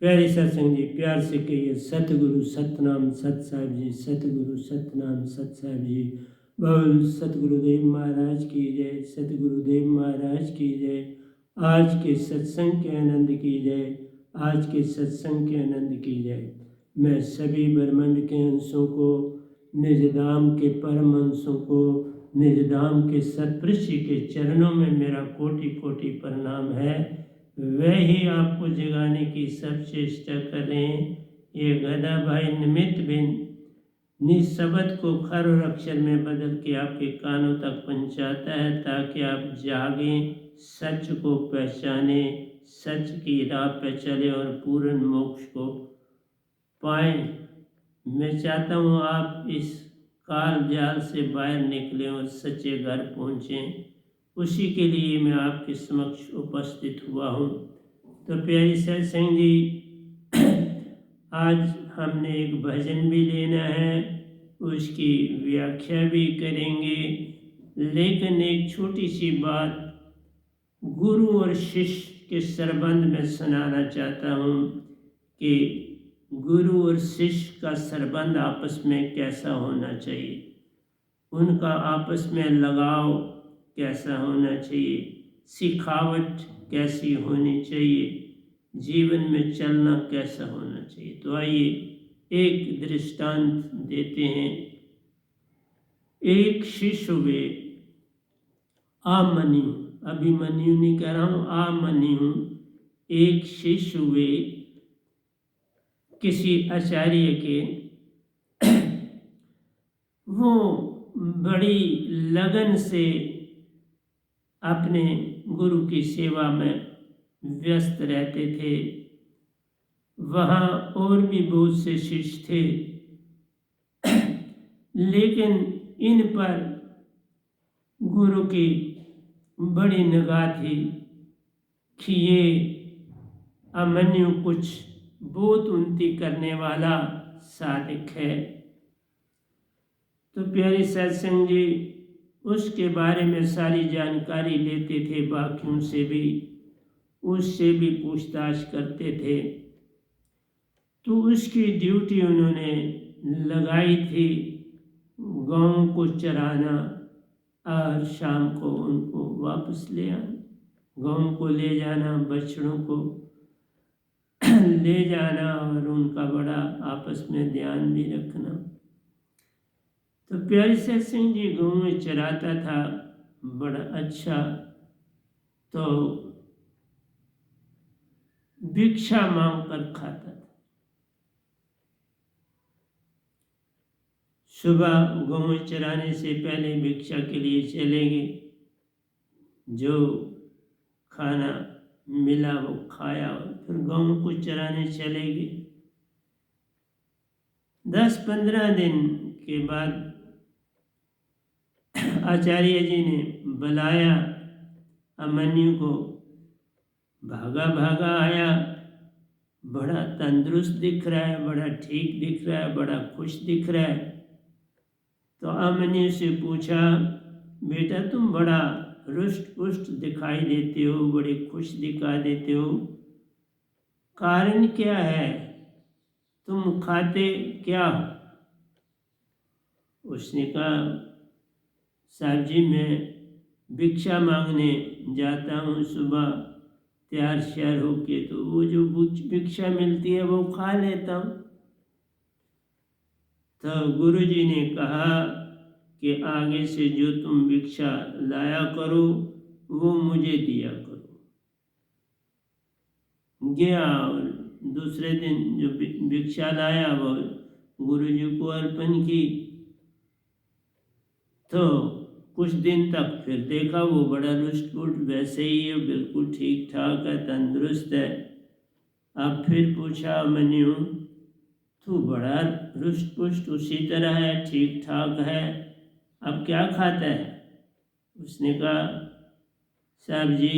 प्यारे सत्संग जी, प्यार से कहिए सतगुरु सतनाम सत साहिब जी, सतगुरु सतनाम सत साहिब जी। बोल सतगुरुदेव महाराज की जय, सतगुरुदेव महाराज की जय। आज के सत्संग के आनंद की जय, आज के सत्संग के आनंद की जय। मैं सभी ब्रह्मांड के अंशों को, निज धाम के परम अंशों को, निज धाम के सतपुरुष के चरणों में मेरा कोटि कोटि प्रणाम है। वे ही आपको जगाने की सब चेष्टा कर रहे हैं। ये गदा भाई निमित्त बिन निशब्द को खर और अक्षर में बदल के आपके कानों तक पहुंचाता है, ताकि आप जागें, सच को पहचाने, सच की राह पे चले और पूर्ण मोक्ष को पाएं। मैं चाहता हूँ आप इस काल जाल से बाहर निकलें और सच्चे घर पहुँचें। उसी के लिए मैं आपके समक्ष उपस्थित हुआ हूँ। तो प्यारी सत्संग जी, आज हमने एक भजन भी लेना है, उसकी व्याख्या भी करेंगे, लेकिन एक छोटी सी बात गुरु और शिष्य के संबंध में सुनाना चाहता हूँ कि गुरु और शिष्य का संबंध आपस में कैसा होना चाहिए, उनका आपस में लगाव कैसा होना चाहिए, सिखावट कैसी होनी चाहिए, जीवन में चलना कैसा होना चाहिए। तो आइए एक दृष्टांत देते हैं। एक शिष्य हुए अभिमन्यु, अभिमन्यु नहीं कह रहा हूँ, अभिमन्यु एक शिष्य हुए किसी आचार्य के। वो बड़ी लगन से अपने गुरु की सेवा में व्यस्त रहते थे। वहाँ और भी बहुत से शिष्य थे, लेकिन इन पर गुरु की बड़ी निगाह थी कि ये अभिमन्यु कुछ बहुत उन्नति करने वाला साधक है। तो प्यारे सत्संग जी, उसके बारे में सारी जानकारी लेते थे, बाकियों से भी, उससे भी पूछताछ करते थे। तो उसकी ड्यूटी उन्होंने लगाई थी गाँव को चराना और शाम को उनको वापस ले आना, गाँव को ले जाना, बछड़ों को ले जाना और उनका बड़ा आपस में ध्यान भी रखना। तो प्यारे सत्संग जी, गाँव में चराता था, बड़ा अच्छा। तो भिक्षा मांग कर खाता था। सुबह गाँव चराने से पहले भिक्षा के लिए चले गए, जो खाना मिला वो खाया, और फिर गाँव को चराने चले गए। 10-15 दिन के बाद आचार्य जी ने बुलाया अभिमन्यु को। भागा भागा आया, बड़ा तंदुरुस्त दिख रहा है, बड़ा ठीक दिख रहा है, बड़ा खुश दिख रहा है। तो अभिमन्यु से पूछा, बेटा तुम बड़ा रुष्ट पुष्ट दिखाई देते हो, बड़े खुश दिखा देते हो, कारण क्या है, तुम खाते क्या हो? उसने कहा, साहब जी मैं भिक्षा मांगने जाता हूँ सुबह तैयार श्यार होके, तो वो जो भिक्षा मिलती है वो खा लेता हूँ। तो गुरु जी ने कहा कि आगे से जो तुम भिक्षा लाया करो वो मुझे दिया करो। गया और दूसरे दिन जो भिक्षा लाया वो गुरु जी को अर्पण की। तो कुछ दिन तक फिर देखा वो बड़ा रुष्ट-पुष्ट वैसे ही है, बिल्कुल ठीक ठाक है, तंदुरुस्त है। अब फिर पूछा अभिमन्यु, तू बड़ा रुष्ट पुष्ट उसी तरह है, ठीक ठाक है, अब क्या खाता है? उसने कहा, साहब जी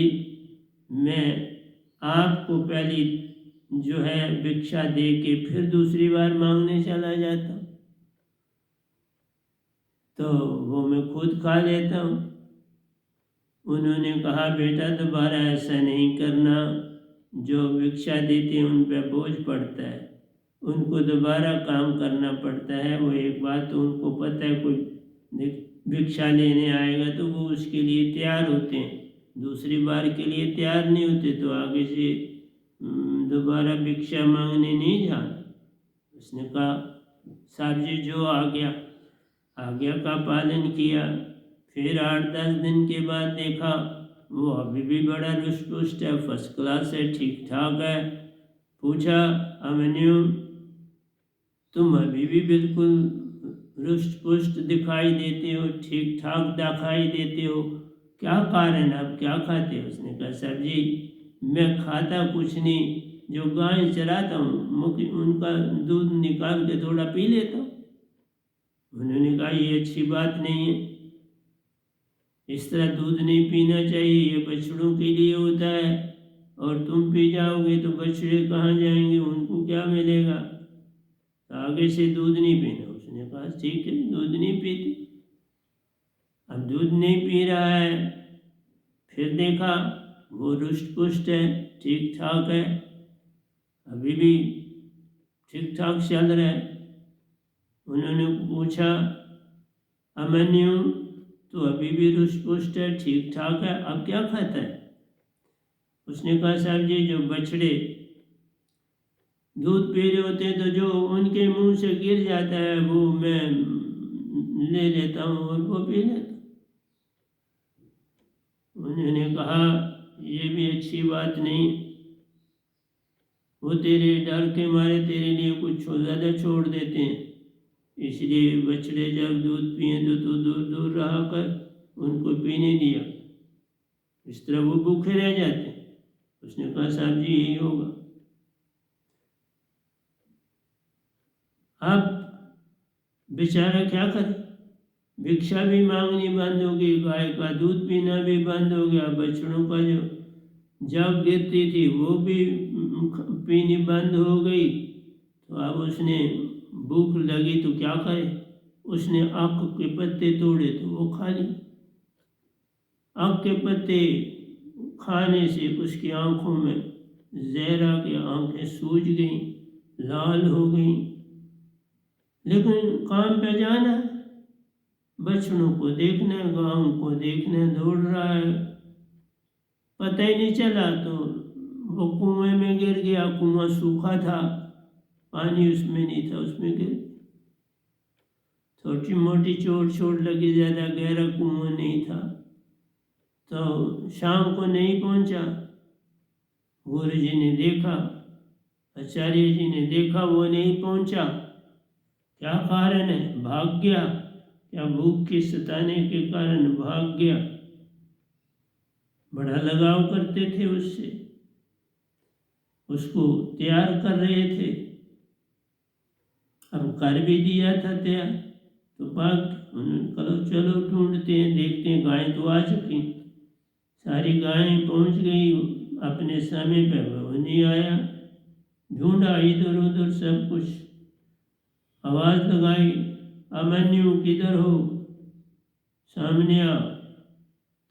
मैं आपको पहली जो है भिक्षा दे के फिर दूसरी बार मांगने चला जाता हूँ, तो वो मैं खुद खा लेता हूँ। उन्होंने कहा, बेटा दोबारा ऐसा नहीं करना, जो भिक्षा देते हैं उन पर बोझ पड़ता है, उनको दोबारा काम करना पड़ता है। वो एक बात तो उनको पता है, कोई भिक्षा लेने आएगा तो वो उसके लिए तैयार होते हैं, दूसरी बार के लिए तैयार नहीं होते, तो आगे से दोबारा भिक्षा मांगने नहीं जाना। उसने कहा साहब जी जो आज्ञा का पालन किया। फिर 8-10 दिन के बाद देखा वो अभी भी बड़ा रुष्ट पुष्ट है, फर्स्ट क्लास है, ठीक ठाक है। पूछा अभिमन्यु तुम अभी भी बिल्कुल रुष्ट पुष्ट दिखाई देते हो, ठीक ठाक दिखाई देते हो, क्या कारण, आप क्या खाते हो? उसने कहा साहब जी मैं खाता कुछ नहीं, जो गाय चराता हूँ उनका दूध निकाल के थोड़ा पी लेता हूँ। उन्होंने कहा ये अच्छी बात नहीं है, इस तरह दूध नहीं पीना चाहिए, ये बछड़ों के लिए होता है, और तुम पी जाओगे तो बछड़े कहाँ जाएंगे, उनको क्या मिलेगा, तो आगे से दूध नहीं पीना। उसने कहा ठीक है दूध नहीं पीते। अब दूध नहीं पी रहा है, फिर देखा वो रुष्ट पुष्ट है, ठीक ठाक है, अभी भी ठीक ठाक चल रहा है। उन्होंने पूछा अभिमन्यु तो अभी भी रुष्ट पुष्ट है, ठीक ठाक है, अब क्या खाता है? उसने कहा साहब जी जो बछड़े दूध पी रहे होते हैं तो जो उनके मुंह से गिर जाता है वो मैं ले लेता हूँ और वो पी लेता। उन्होंने कहा ये भी अच्छी बात नहीं, वो तेरे डर के मारे तेरे लिए कुछ ज़्यादा छोड़ देते हैं, इसलिए बछड़े जब दूध पिए तो तू दूर दूर रहा कर, उनको पीने दिया, इस तरह वो भूखे रह जाते। उसने कहा साहब जी यही होगा। अब बेचारा क्या करे, भिक्षा भी मांगनी बंद हो गई, गाय का दूध पीना भी बंद हो गया, बछड़ों का जो जग गिरती थी वो भी पीनी बंद हो गई। तो अब उसने भूख लगी तो क्या करे, उसने आक के पत्ते तोड़े तो वो खा लिए। आक के पत्ते खाने से उसकी आंखों में जहर आ गया, आंखें सूज गईं, लाल हो गईं, लेकिन काम पे जाना है, बछड़ों को देखना है, गांव को देखना है, दौड़ रहा है, पता ही नहीं चला तो वो कुएं में गिर गया। कुआं सूखा था, पानी उसमें नहीं था, उसमें गिर, छोटी मोटी चोट लगी, ज़्यादा गहरा कुआं नहीं था। तो शाम को नहीं पहुंचा, गुरु जी ने देखा, आचार्य जी ने देखा वो नहीं पहुंचा, क्या कारण है, भाग गया, क्या भूख के सताने के कारण भाग गया। बड़ा लगाव करते थे उससे, उसको तैयार कर रहे थे, अब कर भी दिया था तैयार, तो भाग, उन्होंने चलो ढूंढते हैं, देखते हैं, गाय तो आ चुकी, सारी गायें पहुंच गई अपने समय पे, वो नहीं आया, ढूंढा इधर उधर सब कुछ, आवाज़ लगाई अभिमन्यु किधर हो, सामने आ।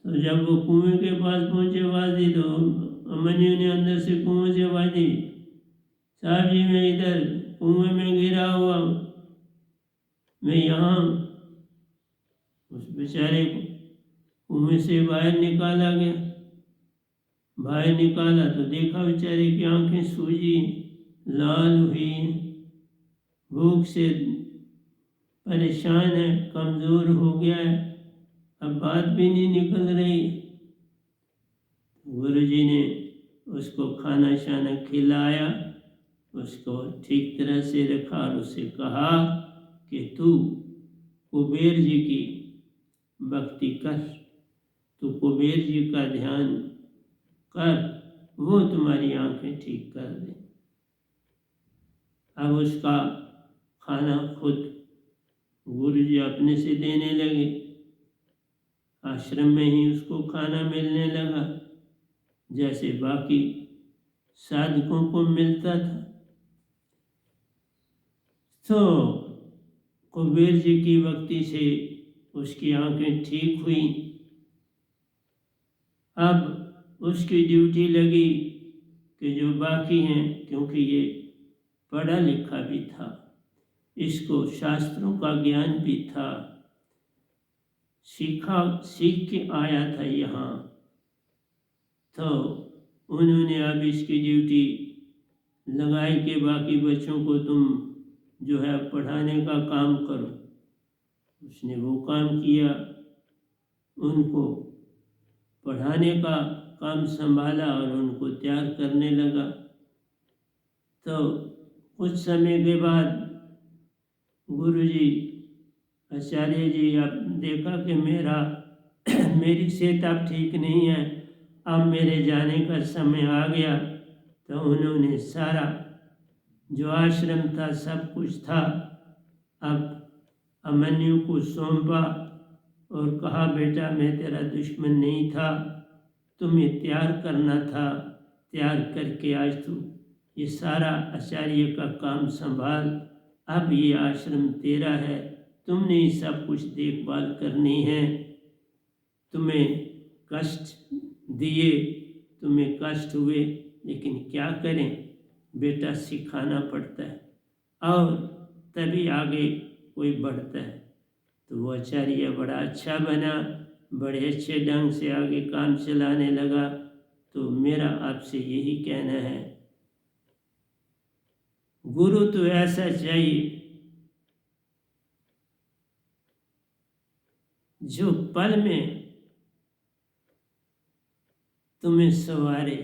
तो जब वो कुएं के पास पहुंचे आवाज़ दी तो अभिमन्यु ने अंदर से कुएं से आवाज़ दी साहब जी मैं इधर कुएं में गिरा हुआ हूँ, मैं यहाँ। उस बेचारे को कुएं से बाहर निकाला गया, बाहर निकाला तो देखा बेचारे की आंखें सूजी, लाल हुई, भूख से परेशान है, कमज़ोर हो गया है, अब बात भी नहीं निकल रही। गुरु जी ने उसको खाना शाना खिलाया, उसको ठीक तरह से रखा और उससे कहा कि तू कुबेर जी की भक्ति कर, तू कुबेर जी का ध्यान कर, वो तुम्हारी आंखें ठीक कर दे। अब उसका खाना खुद गुरु जी अपने से देने लगे, आश्रम में ही उसको खाना मिलने लगा जैसे बाकी साधकों को मिलता था। तो कुबेर जी की भक्ति से उसकी आंखें ठीक हुई। अब उसकी ड्यूटी लगी कि जो बाकी हैं, क्योंकि ये पढ़ा लिखा भी था, इसको शास्त्रों का ज्ञान भी था, सीख के आया था यहाँ, तो उन्होंने अब इसकी ड्यूटी लगाई कि बाकी बच्चों को तुम जो है पढ़ाने का काम करो। उसने वो काम किया, उनको पढ़ाने का काम संभाला और उनको तैयार करने लगा। तो कुछ समय के बाद गुरुजी आचार्य जी अब देखा कि मेरी सेहत अब ठीक नहीं है, अब मेरे जाने का समय आ गया। तो उन्होंने सारा जो आश्रम था, सब कुछ था, अब अभिमन्यु को सौंपा और कहा, बेटा मैं तेरा दुश्मन नहीं था, तुम्हें तैयार करना था, तैयार करके आज तू ये सारा आचार्य का काम संभाल, अब ये आश्रम तेरा है, तुमने ही सब कुछ देखभाल करनी है। तुम्हें कष्ट दिए, तुम्हें कष्ट हुए, लेकिन क्या करें बेटा, सिखाना पड़ता है और तभी आगे कोई बढ़ता है। तो वो आचार्य बड़ा अच्छा बना, बड़े अच्छे ढंग से आगे काम चलाने लगा। तो मेरा आपसे यही कहना है, गुरु तो ऐसा चाहिए जो पल में तुम्हें सवारे,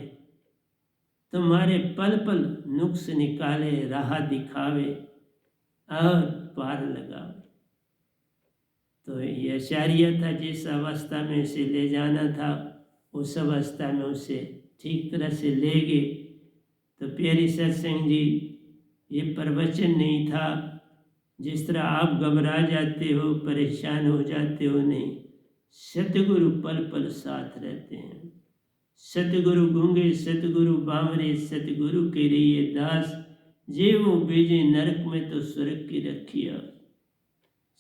तुम्हारे पल पल नुक्स निकाले, राह दिखावे और पार लगावे। तो ये आचार्य था, जिस अवस्था में उसे ले जाना था उस अवस्था में उसे ठीक तरह से ले गए। तो प्यारी सत्संग जी, ये प्रवचन नहीं था जिस तरह आप घबरा जाते हो, परेशान हो जाते हो, नहीं। सतगुरु पल पल साथ रहते हैं। सतगुरु गूंगे, सतगुरु बामरे, सतगुरु के रहिए दास, जे वो भेजे नरक में तो स्वर्ग की रखिया।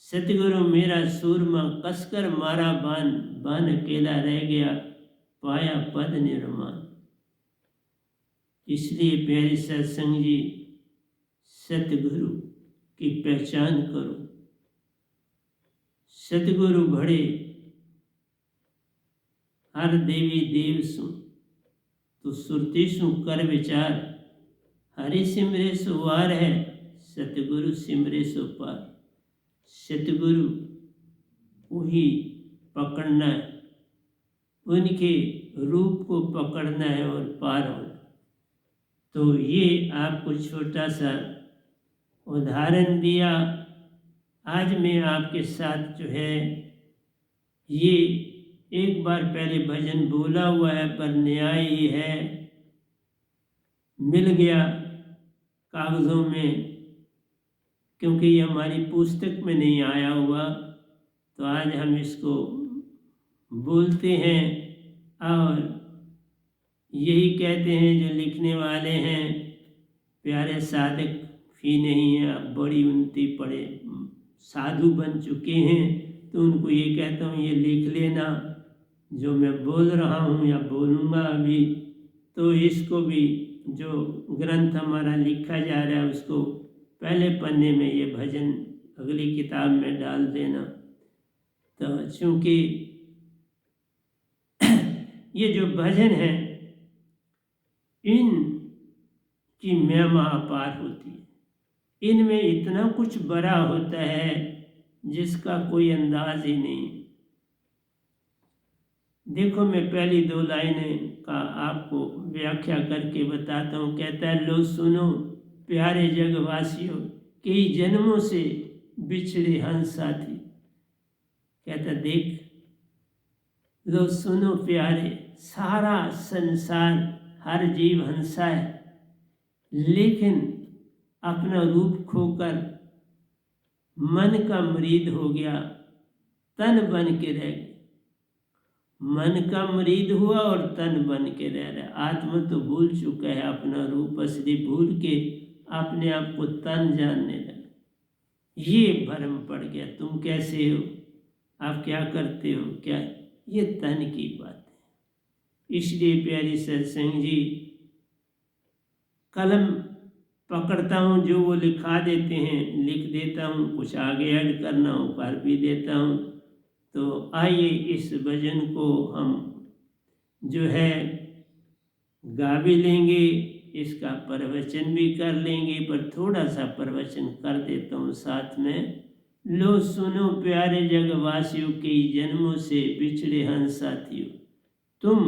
सतगुरु मेरा सूरमा, कसकर मारा बान, बान अकेला रह गया, पाया पद निर्माण। इसलिए प्यारे सत्संग जी, सतगुरु की पहचान करो। सतगुरु बड़े हर देवी देव सु तो सुरती सु कर विचार, हरि सिमरे सो वार है, सतगुरु सिमरे सो पार। सतगुरु को ही पकड़ना है, उनके रूप को पकड़ना है और पार होना। तो ये आपको छोटा सा उदाहरण दिया। आज मैं आपके साथ जो है ये एक बार पहले भजन बोला हुआ है, पर न्याय ही है, मिल गया कागज़ों में, क्योंकि ये हमारी पुस्तक में नहीं आया हुआ। तो आज हम इसको बोलते हैं और यही कहते हैं जो लिखने वाले हैं, प्यारे साधक फी नहीं है, अब बड़ी उन्नति पड़े साधु बन चुके हैं। तो उनको ये कहता हूँ, ये लिख लेना जो मैं बोल रहा हूँ या बोलूँगा अभी। तो इसको भी जो ग्रंथ हमारा लिखा जा रहा है उसको पहले पन्ने में ये भजन अगली किताब में डाल देना। तो चूँकि ये जो भजन है इन की महिमा अपार होती है, इनमें इतना कुछ बड़ा होता है जिसका कोई अंदाज ही नहीं। देखो, मैं पहली 2 लाइनें का आपको व्याख्या करके बताता हूँ। कहता है, लो सुनो प्यारे जगवासियों, कई जन्मों से बिछड़े हंस साथी। कहता देख, लो सुनो प्यारे, सारा संसार हर जीव हंसा है, लेकिन अपना रूप खोकर मन का मरीद हो गया, तन बन के रह गया। मन का मरीद हुआ और तन बन के रह रहा। आत्मा तो भूल चुका है, अपना रूप असली भूल के अपने आप को तन जानने लगा। ये भ्रम पड़ गया, तुम कैसे हो, आप क्या करते हो, क्या, ये तन की बात है। इसलिए प्यारी सत्संग जी, कलम पकड़ता हूँ, जो वो लिखा देते हैं लिख देता हूँ, कुछ आगे ऐड करना हो कर भी देता हूँ। तो आइए इस भजन को हम जो है गा भी लेंगे, इसका प्रवचन भी कर लेंगे, पर थोड़ा सा प्रवचन कर देता हूँ साथ में। लो सुनो प्यारे जगवासियों के जन्मों से बिछड़े हंस साथियों, तुम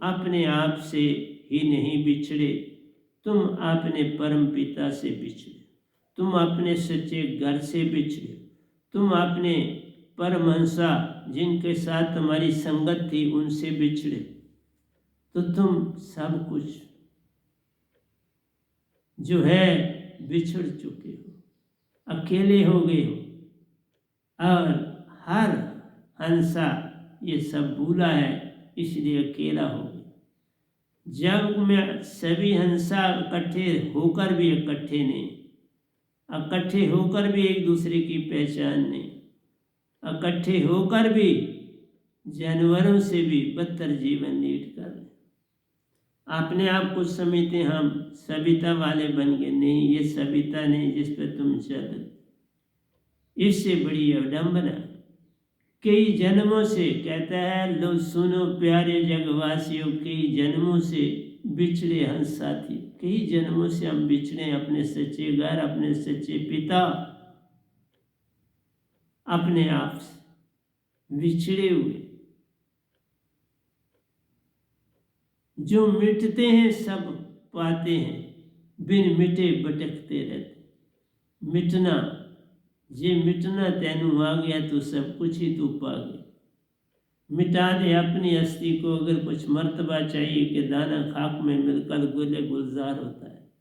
अपने आप से ही नहीं बिछड़े, तुम अपने परम पिता से बिछड़े, तुम अपने सच्चे घर से बिछड़े, तुम अपने परमहंसा जिनके साथ तुम्हारी संगत थी उनसे बिछड़े। तो तुम सब कुछ जो है बिछड़ चुके हो, अकेले हो गए हो। और हर हंसा ये सब भूला है, इसलिए अकेला हो गया। जग में सभी हंसा इकट्ठे होकर भी इकट्ठे नहीं, इकट्ठे होकर भी एक दूसरे की पहचान नहीं, इकट्ठे होकर भी जानवरों से भी बदतर जीवन लीड कर रहे। अपने आप को समझते हम सविता वाले बन गए, नहीं, ये सविता नहीं जिस पे तुम चल, इससे बड़ी अवडंबना। कई जन्मों से कहता है, लो सुनो प्यारे जगवासियों, कई जन्मों से बिछड़े हंस साथी। कई जन्मों से हम बिछड़े अपने सच्चे घर, अपने सच्चे पिता, अपने आप से बिछड़े हुए। जो मिटते हैं सब पाते हैं, बिन मिटे भटकते रहते। मिटना, जे मिटना तेनू आ गया तो सब कुछ ही तू पा गया। मिटा दे अपनी अस्थि को, अगर कुछ मर्तबा चाहिए कि दाना खाक में मिलकर गुले गुलजार होता है।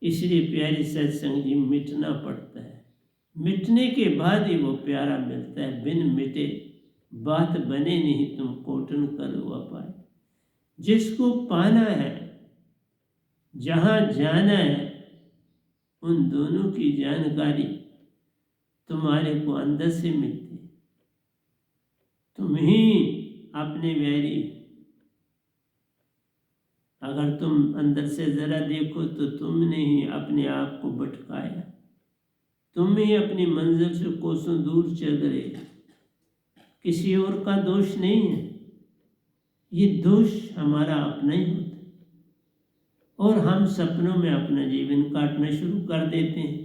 इसलिए प्यारी सत्संग जी, मिटना पड़ता है, मिटने के बाद ही वो प्यारा मिलता है। बिन मिटे बात बने नहीं, तुम कोटन करो अपाय। जिसको पाना है, जहाँ जाना है, उन दोनों की जानकारी तुम्हारे को अंदर से मिलती है। तुम ही अपने वैरी, अगर तुम अंदर से जरा देखो तो तुमने ही अपने आप को भटकाया, तुम ही अपनी मंजिल से कोसों दूर चल रहे। किसी और का दोष नहीं है, ये दोष हमारा अपना ही होता है। और हम सपनों में अपना जीवन काटना शुरू कर देते हैं।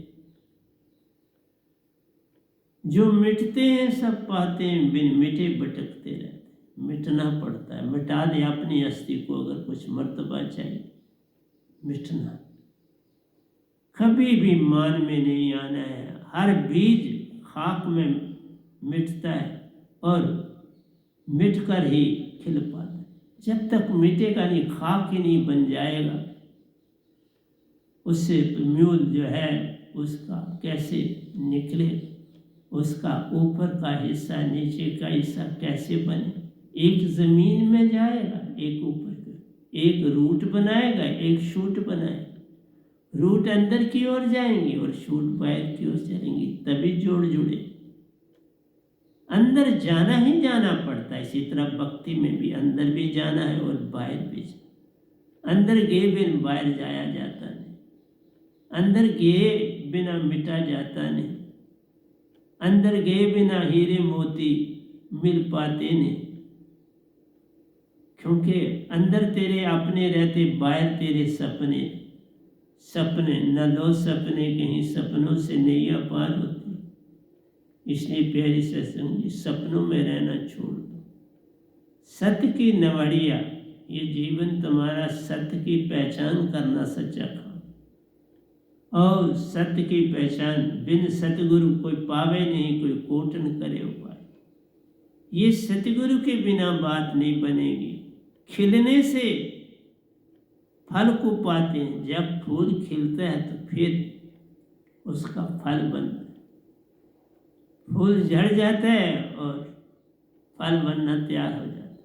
जो मिटते हैं सब पाते हैं, बिन मिटे भटकते रहते। मिटना पड़ता है, मिटा दे अपनी अस्थि को, अगर कुछ मर्तबा चाहिए। मिटना कभी भी मान में नहीं आना है। हर बीज खाक में मिटता है और मिटकर ही खिल पाता है। जब तक मिटेगा नहीं, खाक ही नहीं बन जाएगा, उससे म्यूल जो है उसका कैसे निकले, उसका ऊपर का हिस्सा नीचे का हिस्सा कैसे बने। एक जमीन में जाएगा, एक ऊपर का, एक रूट बनाएगा, एक शूट बनाएगा। रूट अंदर की ओर जाएंगे और शूट बाहर की ओर चलेंगी, तभी जोड़ जुड़े। अंदर जाना ही जाना पड़ता है। इसी तरह भक्ति में भी अंदर भी जाना है और बाहर भी जाना। अंदर गए बिन बाहर जाया जाता नहीं, अंदर गए बिना मिटा जाता नहीं, अंदर गए बिना हीरे मोती मिल पाते नहीं। क्योंकि अंदर तेरे अपने रहते, बाहर तेरे सपने। सपने न लो सपने, कहीं सपनों से नैया पार होती। इसलिए प्यारी सत्संग जी, सपनों में रहना छोड़ दो। सत्य की नवाड़िया, ये जीवन तुम्हारा सत्य की पहचान करना सच्चा काम। और सत्य की पहचान बिन सतगुरु कोई पावे नहीं, कोई कोटन करे उपाय। ये सतगुरु के बिना बात नहीं बनेगी। खिलने से फल को पाते हैं। जब फूल खिलता है तो फिर उसका फल बनता है। फूल झड़ जाता है और फल बनना तैयार हो जाता है,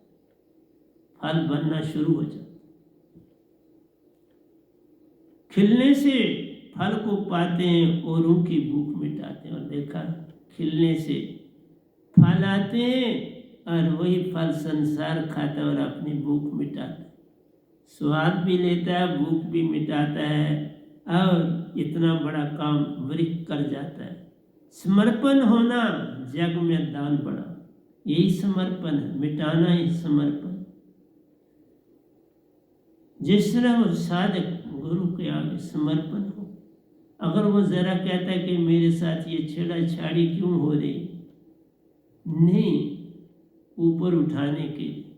फल बनना शुरू हो जाता है। खिलने से फल को पाते हैं, औरों की भूख मिटाते हैं। और देखा, खिलने से फल आते हैं और वही फल संसार खाता है और अपनी भूख मिटाता है। स्वाद भी लेता है, भूख भी मिटाता है और इतना बड़ा काम वृक्ष कर जाता है। समर्पण होना जग में दान बड़ा, यही समर्पण है, मिटाना ही समर्पण। जिस तरह वो साधक गुरु के आगे समर्पण हो, अगर वो जरा कहता है कि मेरे साथ ये छेड़ाछाड़ी क्यों हो रही, नहीं, ऊपर उठाने के लिए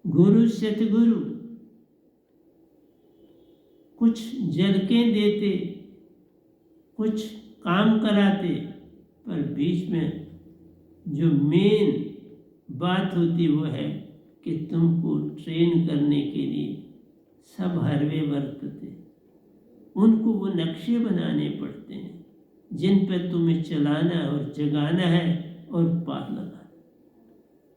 गुरु सतगुरु कुछ झलकें देते, कुछ काम कराते, पर बीच में जो मेन बात होती वो है कि तुमको ट्रेन करने के लिए सब हरवे बरतते, उनको वो नक्शे बनाने पड़ते हैं जिन पर तुम्हें चलाना और जगाना है और पार लगाना।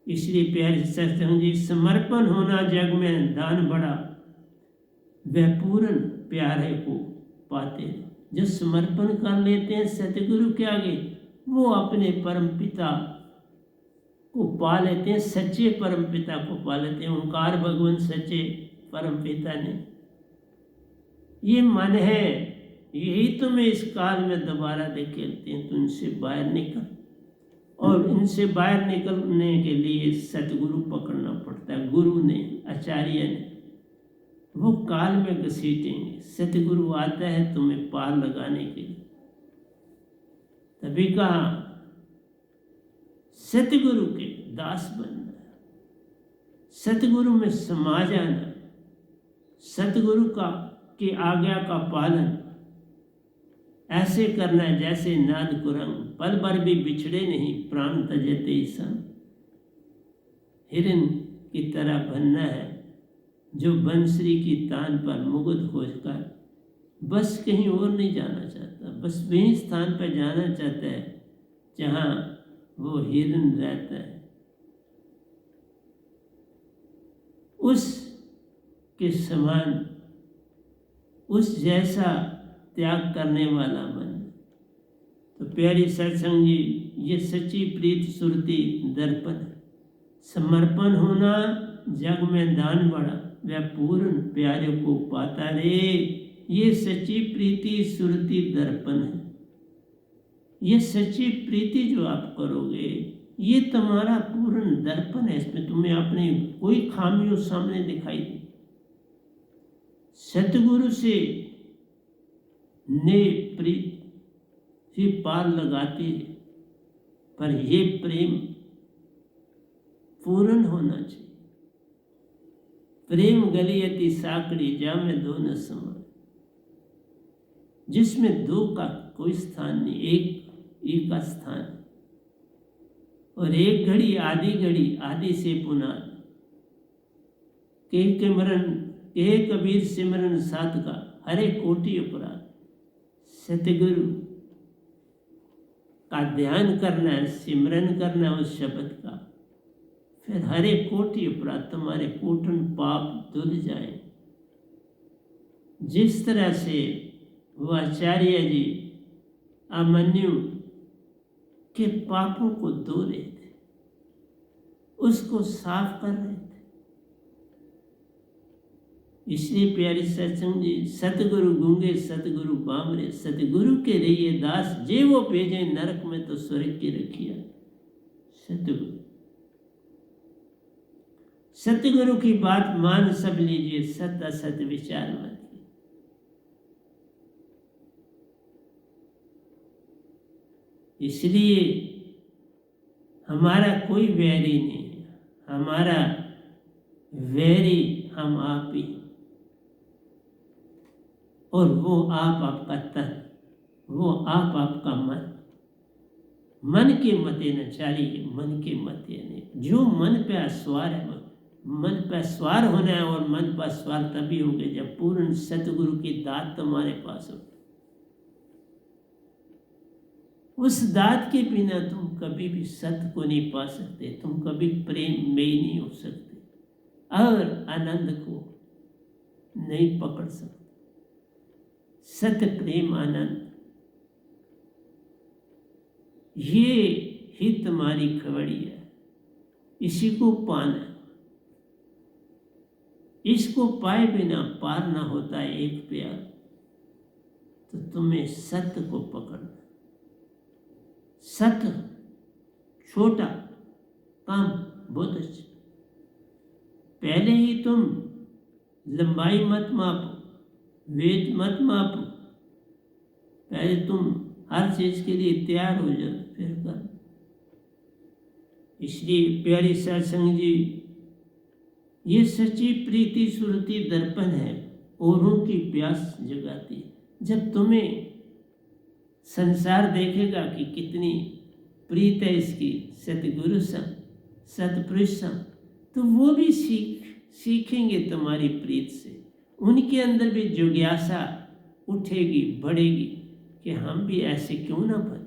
इसलिए प्यारे सत्संग जी, समर्पण होना जग में दान बड़ा, वह पूर्ण प्यारे को पाते। जो समर्पण कर लेते हैं सतगुरु के आगे, वो अपने परम पिता को पा लेते हैं, सच्चे परम पिता को पा लेते हैं। ओंकार भगवान सच्चे परम पिता ने, ये मन है, यही तुम्हें इस काल में दोबारा धकेलते हैं, तो इनसे बाहर निकल। और इनसे बाहर निकलने के लिए सतगुरु पकड़ना पड़ता है। गुरु ने, आचार्य ने, वो काल में घसीटेंगे। सतगुरु आता है तुम्हें पार लगाने के लिए। तभी कहा सतगुरु के दास बनना, सतगुरु में समा जाना, सतगुरु की आज्ञा का पालन ऐसे करना है जैसे नाद कुरंग, पल भर भी बिछड़े नहीं, प्राण तजते संग। हिरन की तरह बनना है जो बंसरी की तान पर मुग्ध होकर बस कहीं और नहीं जाना चाहता, बस वही स्थान पर जाना चाहता है जहाँ वो हिरन रहता है। उस के समान, उस जैसा त्याग करने वाला मन। तो प्यारी सत्संग जी, ये सच्ची प्रीत सुरती दर्पण है। समर्पण होना जग में दान बड़ा, वह पूर्ण प्यारे को पाता रे, ये सच्ची प्रीति सुरती दर्पण है। ये सच्ची प्रीति जो आप करोगे, ये तुम्हारा पूर्ण दर्पण है। इसमें तुम्हें अपनी कोई खामी उस सामने दिखाई दे। सतगुरु से ने प्रीत ही पार लगाती है, पर ये प्रेम पूर्ण होना चाहिए। प्रेम गलियती साकड़ी जामे दो न समा, जिसमें दो का कोई स्थान नहीं, एक का स्थान है। और एक घड़ी आधी घड़ी, आदि से पुनाद, के कबीर सिमरन साध का, हरे कोटि अपराध। सतगुरु का ध्यान करना है, सिमरन करना है उस शब्द का, फिर हरे कोटि अपराध, तुम्हारे कोटन पाप धुल जाए। जिस तरह से वो आचार्य जी अमन्यु के पापों को धो रहे थे, उसको साफ कर रहे थे। इसलिए प्यारी सत्संग जी, सतगुरु गूंगे सतगुरु बामरे, सतगुरु के रहिए दास, जे वो भेजे नरक में तो स्वर्ग की रखिया। सतगुरु, सतगुरु की बात मान सब लीजिए, सत असत विचार मत। इसलिए हमारा कोई वैरी नहीं है, हमारा वैरी हम आप ही, और वो आप आपका तन, वो आप आपका मन। मन के मते न चालिए, मन के मते नहीं। जो मन पे अस्वार है, मन पे अस्वार होना है, और मन पर अस्वार तभी होगा जब पूर्ण सतगुरु की दात तुम्हारे पास हो। उस दात के बिना तुम कभी भी सत्य को नहीं पा सकते, तुम कभी प्रेम में ही नहीं हो सकते, और आनंद को नहीं पकड़ सकते। सत्य प्रेम आनंद, ये ही तुम्हारी खबड़ी है, इसी को पाना। इसको पाए बिना पार ना होता है एक प्यार। तो तुम्हें सत्य को पकड़ना। सत्य छोटा काम बहुत अच्छा। पहले ही तुम लंबाई मत मापो, वेट मत मापो, पहले तुम हर चीज के लिए तैयार हो जाओ, फिर कर। इसलिए प्यारी सत्संग जी, ये सच्ची प्रीति सुरती दर्पण है, औरों की प्यास जगाती है। जब तुम्हें संसार देखेगा कि कितनी प्रीत है इसकी सतगुरु संग, सतपुरुष संग, तो वो भी सीखेंगे तुम्हारी प्रीत से। उनके अंदर भी जिज्ञासा उठेगी, बढ़ेगी कि हम भी ऐसे क्यों ना बने।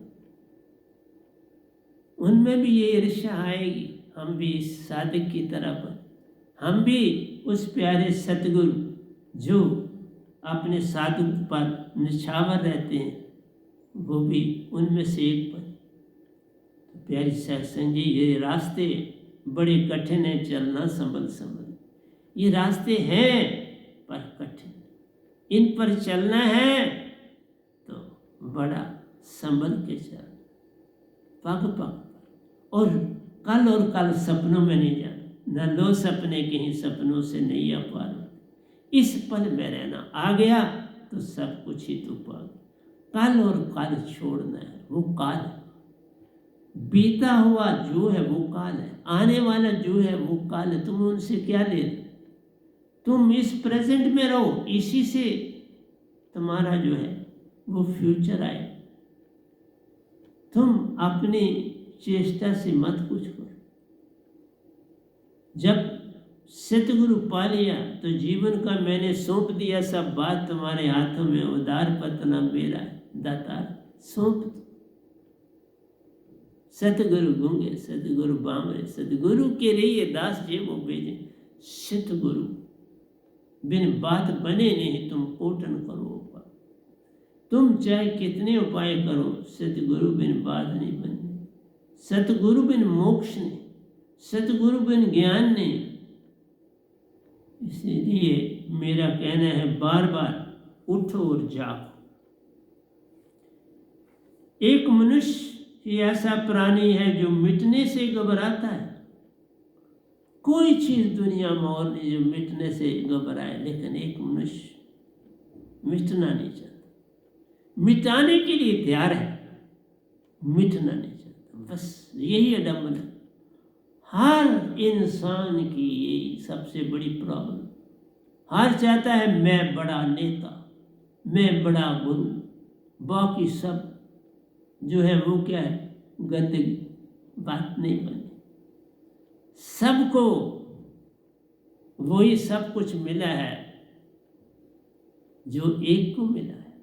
उनमें भी ये ईर्ष्या आएगी, हम भी इस साधक की तरह बने, हम भी उस प्यारे सतगुरु जो अपने साधु पर निछावर रहते हैं, वो भी उनमें से एक बने। तो प्यारी सत्संग जी, ये रास्ते बड़े कठिन हैं, चलना संभल संभल। ये रास्ते हैं पर कठिन, इन पर चलना है तो बड़ा संभल के चल, पग पग। और कल सपनों में नहीं जाना, न लो सपने कहीं सपनों से नहीं आ पा रहा। इस पल में रहना, आ गया तो सब कुछ ही तू पा। कल और कल छोड़ना है, वो काल है। बीता हुआ जो है वो काल है, आने वाला जो है वो काल है। तुम उनसे क्या ले रहे? तुम इस प्रेजेंट में रहो, इसी से तुम्हारा जो है वो फ्यूचर आए। तुम अपनी चेष्टा से मत कुछ करो। जब सतगुरु पा लिया तो जीवन का मैंने सौंप दिया सब बात तुम्हारे हाथों में, उदार पतना मेरा दातार सौंप दो। सतगुरु गूंगे, सतगुरु बांगे, सतगुरु के लिए दास जे वो भेजे। सतगुरु बिन बात बने नहीं, तुम कोटन करो उपाय। तुम चाहे कितने उपाय करो, सतगुरु बिन बात नहीं बने। सतगुरु बिन मोक्ष नहीं, सतगुरु बिन ज्ञान नहीं। इसलिए मेरा कहना है, बार बार उठो और जागो। एक मनुष्य ही ऐसा प्राणी है जो मिटने से घबराता है। कोई चीज दुनिया में और नहीं जो मिटने से घबराए, लेकिन एक मनुष्य मिटना नहीं चाहता। मिटाने के लिए तैयार है, मिटना नहीं चाहता। बस यही अडम्बन है हर इंसान की, यही सबसे बड़ी प्रॉब्लम। हर चाहता है मैं बड़ा नेता, मैं बड़ा गुरु, बाकी सब जो है वो क्या है, गंदगी, बात नहीं बनी। सबको वही सब कुछ मिला है जो एक को मिला है।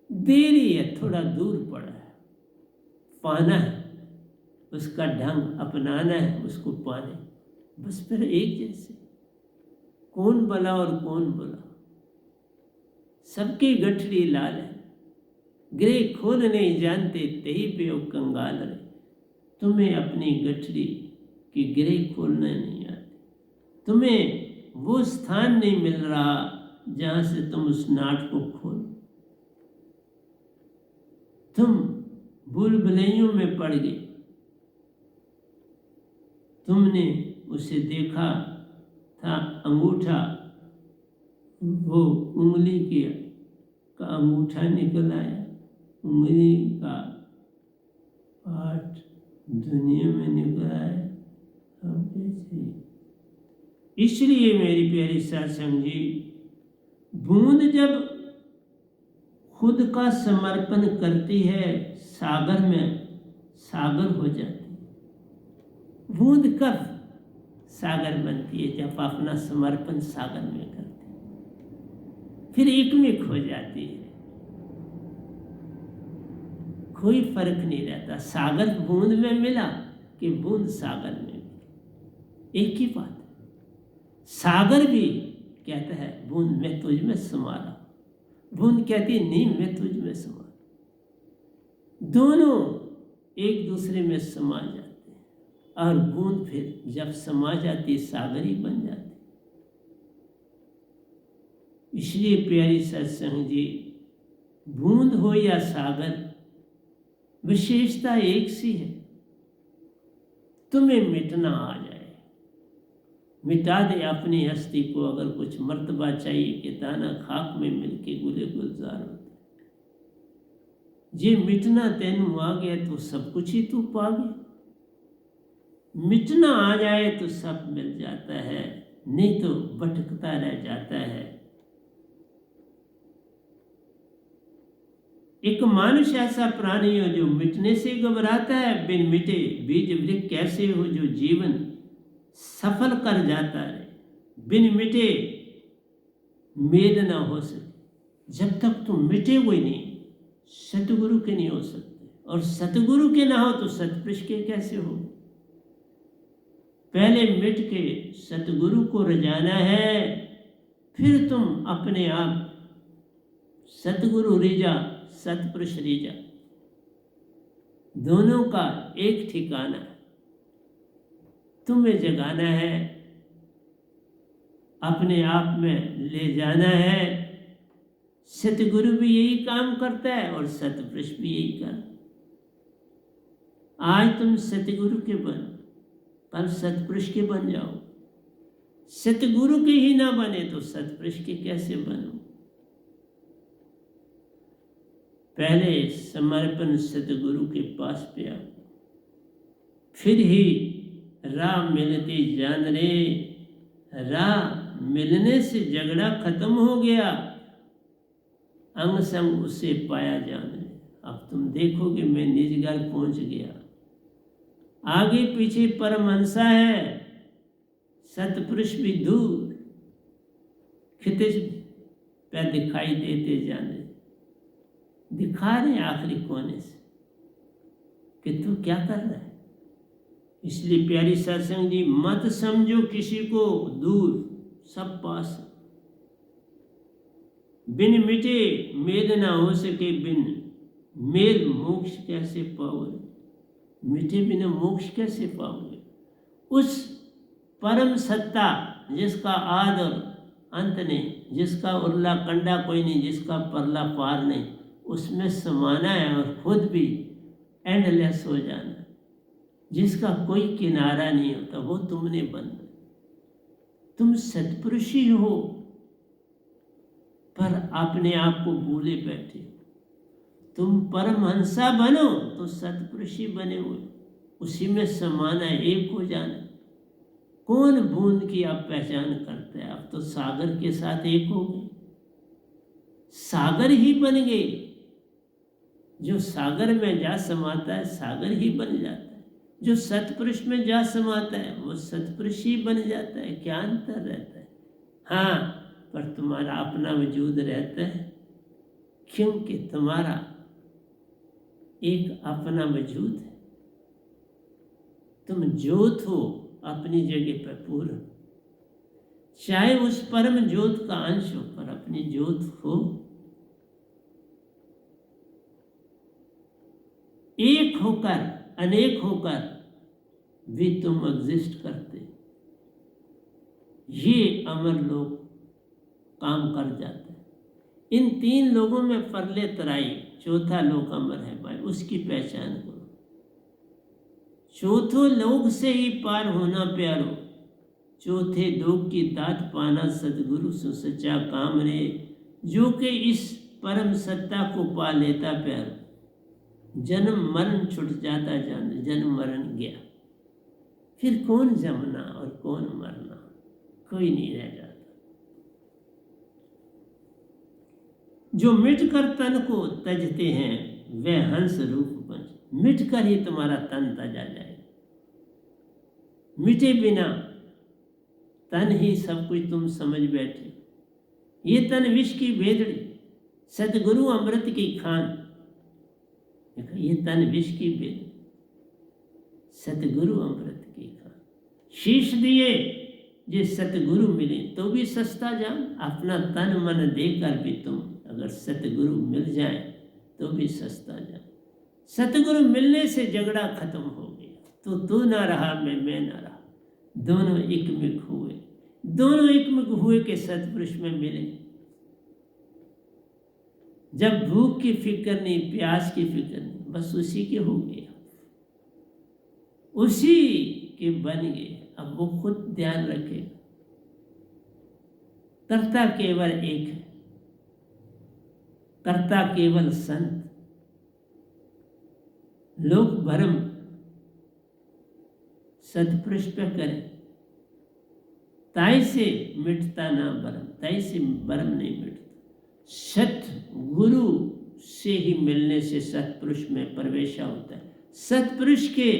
देरी है, थोड़ा दूर पड़ा है, पाना है, उसका ढंग अपनाना है, उसको पाने। बस फिर एक जैसे कौन भला और कौन बुरा, सबकी गठरी लाल है। गिरे खोल नहीं जानते तेही पे ओ कंगाल रहे। तुम्हें अपनी गठरी की गिरे खोलना नहीं आती। तुम्हें वो स्थान नहीं मिल रहा जहां से तुम उस नाट को खोलो। तुम भूल भुलैयों में पड़ गए। तुमने उसे देखा था अंगूठा, वो उंगली का अंगूठा निकल आया, उंगली का पार्ट दुनिया में निकल आया। अब कैसे? इसलिए मेरी प्यारी सत्संग जी, बूंद जब खुद का समर्पण करती है सागर में, सागर हो जाती है। बूंद कब सागर बनती है? जब अपना समर्पण सागर में करते हैं, फिर एक में खो जाती है। कोई फर्क नहीं रहता, सागर बूंद में मिला कि बूंद सागर में मिली, एक ही बात है। सागर भी कहता है बूंद मैं तुझ में समा रहा, बूंद कहती है नहीं मैं तुझ में समा। दोनों एक दूसरे में समा जाते हैं और बूंद फिर जब समा जाती सागर ही बन जाती। इसलिए प्यारी सत्संग जी, बूंद हो या सागर, विशेषता एक सी है, तुम्हें मिटना आ जाए, मिटा दे अपनी हस्ती को। अगर कुछ मर्तबा चाहिए कि दाना खाक में मिलके गुले गुलजार होते, जे मिटना तेनू आ गया तो सब कुछ ही तू पा गया। मिटना आ जाए तो सब मिल जाता है, नहीं तो भटकता रह जाता है। एक मनुष्य ऐसा प्राणी हो जो मिटने से घबराता है, बिन मिटे बीज वृक्ष कैसे हो जो जीवन सफल कर जाता है। बिन मिटे मेद ना हो सके, जब तक तुम मिटे हुए नहीं, सतगुरु के नहीं हो सकते, और सतगुरु के ना हो तो सतपुरुष के कैसे हो। पहले मिट के सतगुरु को रजाना है, फिर तुम अपने आप सतगुरु रीजा सतपुरुष रीजा, दोनों का एक ठिकाना है। तुम्हें जगाना है, अपने आप में ले जाना है। सतगुरु भी यही काम करता है और सतपुरुष भी यही कर। आज तुम सतगुरु के बनो, कल सतपुरुष के बन जाओ। सतगुरु के ही ना बने तो सतपुरुष के कैसे बनो। पहले समर्पण सतगुरु के पास पे आओ, फिर ही राह मिलती जान रे। राह मिलने से झगड़ा खत्म हो गया, अंग संग उसे पाया जान रे। अब तुम देखोगे मैं निज घर पहुंच गया, आगे पीछे परमहंसा है, सतपुरुष भी दूर खितिज पे दिखाई देते जाने, दिखा रहे आखिरी कोने से कि तू क्या कर रहा है। इसलिए प्यारी सत्संग जी, मत समझो किसी को दूर, सब पास। बिन मिटे मेल ना हो सके, बिन मेल मोक्ष कैसे पाओगे। मिटे बिना मोक्ष कैसे पाओगे। उस परम सत्ता जिसका आद और अंत नहीं, जिसका उरला कंडा कोई नहीं, जिसका परला पार नहीं, उसमें समाना है और खुद भी एंडलेस हो जाना। जिसका कोई किनारा नहीं होता वो तुमने बनना। तुम सतपुरुष ही हो, पर अपने आप को भूले बैठे। तुम परमहंसा बनो तो सतपुरुष ही बने हुए, उसी में समाना, एक हो जाना। कौन बूंद की आप पहचान करते हैं। आप तो सागर के साथ एक हो गए, सागर ही बन गए। जो सागर में जा समाता है सागर ही बन जाता है, जो सतपुरुष में जा समाता है वो सतपुरुष ही बन जाता है। क्या अंतर रहता है। हाँ, पर तुम्हारा अपना वजूद रहता है, क्योंकि तुम्हारा एक अपना वजूद है। तुम ज्योत हो, अपनी जगह पर पूर्ण, चाहे उस परम ज्योत का अंश हो, पर अपनी ज्योत हो। एक होकर अनेक होकर भी तुम एग्जिस्ट करते। ये अमर लोग काम कर जाते हैं। इन तीन लोगों में परले तराई, चौथा लोक अमर है भाई, उसकी पहचान करो। चौथो लोक से ही पार होना प्यारो, चौथे लोक की दात पाना सतगुरु सो सच्चा काम रे। जो कि इस परम सत्ता को पा लेता प्यारो, जन्म मरण छुट जाता जान, जन्म मरण गया। फिर कौन जमना और कौन मरना, कोई नहीं रह जाता। जो मिटकर तन को तजते हैं वे हंस रूप बन। मिटकर ही तुम्हारा तन तजा जाएगा। मिटे बिना तन ही सब कुछ तुम समझ बैठे। ये तन विष की भेदड़ी, सतगुरु अमृत की खान। ये तन विष की भेद, सतगुरु अमृत की खान। शीश दिए जे सतगुरु मिले तो भी सस्ता जान। अपना तन मन देकर भी तुम अगर सतगुरु मिल जाए तो भी सस्ता जान। सतगुरु मिलने से झगड़ा खत्म हो गया, तो तू ना रहा मैं ना रहा, दोनों एकमिक हुए। दोनों एकमिक हुए कि सतपुरुष में मिले। जब भूख की फिक्र नहीं, प्यास की फिक्र नहीं, बस उसी के हो गए, उसी के बन गए। अब वो खुद ध्यान रखे, कर्ता केवल एक है, कर्ता केवल संत। लोक भरम सतपुरुष पे करें, ताई से मिटता ना भरम, ताई से भरम नहीं मिटता। सत गुरु से ही मिलने से सतपुरुष में प्रवेश होता है। सतपुरुष के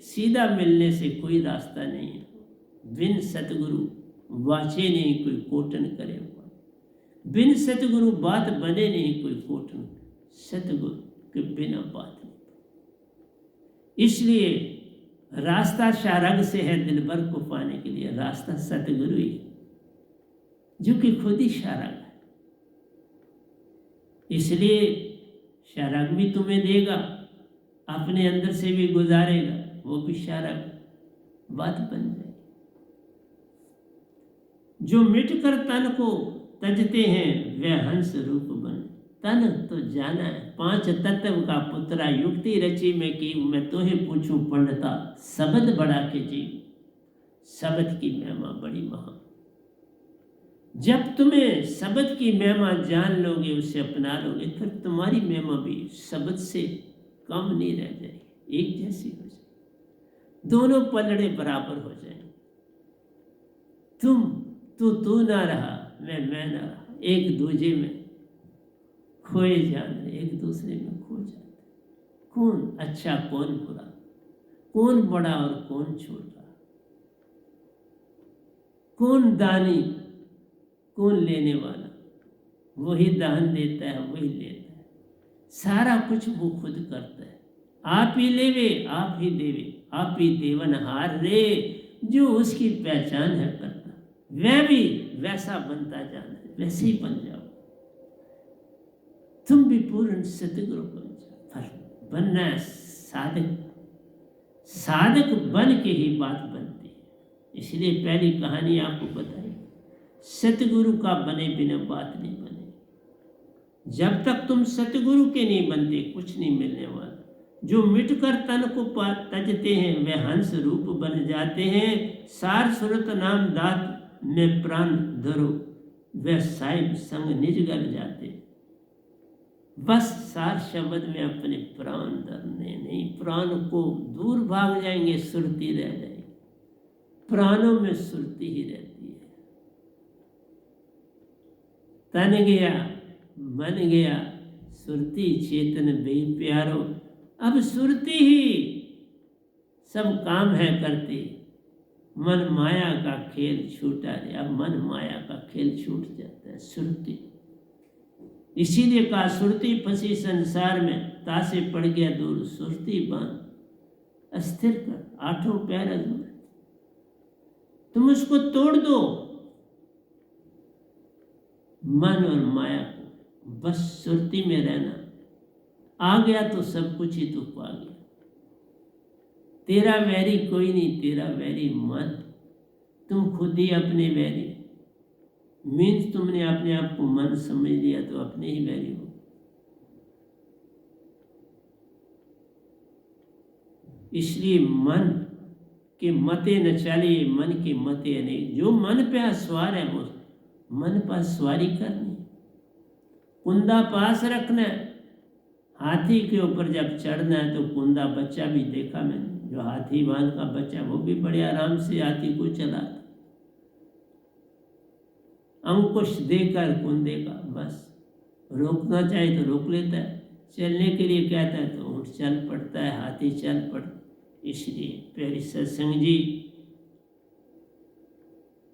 सीधा मिलने से कोई रास्ता नहीं है। बिन सतगुरु वाचे नहीं कोई कोटन करे हुआ, बिन सतगुरु बात बने नहीं कोई कोटन, सतगुरु के बिना बात नहीं। इसलिए रास्ता शारग से है दिलबर को पाने के लिए, रास्ता सतगुरु ही जो कि खुद ही शारग है। इसलिए शारग भी तुम्हें देगा, अपने अंदर से भी गुजारेगा, वो भी शारग बात बन जाएगी। जो मिटकर तन को तजते हैं वे हंस रूप बन। तन तो जाना है, पांच तत्व का पुत्रा, युक्ति रची में की, मैं तोहे पूछूं पंडिता, शब्द बढ़ा के जीव, शब्द की महिमा बड़ी महान। जब तुम्हें शब्द की महिमा जान लोगे, उसे अपना लोगे, फिर तुम्हारी महिमा भी शब्द से कम नहीं रह जाएगी, एक जैसी हो जाएगी, दोनों पलड़े बराबर हो जाएंगे। तू ना रहा, मैं ना रहा, एक दूसरे में खोए जाने, एक दूसरे में खो जाते। कौन अच्छा कौन बुरा, कौन बड़ा और कौन छोटा, कौन दानी कौन लेने वाला, वही दान देता है, वही लेता है, सारा कुछ वो खुद करता है। आप ही लेवे आप ही देवे, आप ही देवनहार रे, जो उसकी पहचान है करता, वह भी वैसा बनता जाना है, वैसे ही बन जाओ। तुम भी पूर्ण सतगुरु बन जाओ। पर बनना है साधक, साधक बन के ही बात बनती है। इसलिए पहली कहानी आपको बताई, सतगुरु का बने बिना बात नहीं बने। जब तक तुम सतगुरु के नहीं बनते, कुछ नहीं मिलने वाला। जो मिटकर तन को तजते हैं वे हंस रूप बन जाते हैं। सार सुरत नाम दात में प्राण धरो, वे साहिब संग निज गल जाते। बस सार शब्द में अपने प्राण धरने नहीं, प्राण को दूर भाग जाएंगे, सुरती रह जाएगी, प्राणों में सुरती ही रहती है। तन गया मन गया, सुरती चेतन बे प्यारो। अब सुरती ही सब काम है करती, मन माया का खेल छूटा रे। अब मन माया का खेल छूट जाता है, सुरती। इसीलिए कहा सुरती फंसी संसार में, तासे पड़ गया दूर, सुरती बांध अस्थिर कर, आठों पैर अधूर। तुम उसको तोड़ दो, मन और माया को, बस सुरती में रहना। आ गया तो सब कुछ ही तू पा गया। तेरा वैरी कोई नहीं, तेरा वैरी मन। तुम खुद ही अपने वैरी, मीन्स तुमने अपने आप को मन समझ लिया तो अपने ही वैरी हो। इसलिए मन के मते न चलिए, मन के मते अनेक। जो मन पे सवार है वो मन पर सवारी करनी, कुंदा पास रखना है। हाथी के ऊपर जब चढ़ना है तो कुंदा, बच्चा भी देखा मैंने, जो हाथीवान का बच्चा, वो भी बड़े आराम से हाथी को चलाता, अंकुश देकर कुंदे का, बस रोकना चाहे तो रोक लेता है, चलने के लिए कहता है तो ऊँट चल पड़ता है, हाथी चल पड़ता। इसलिए प्यारी सत्संग जी,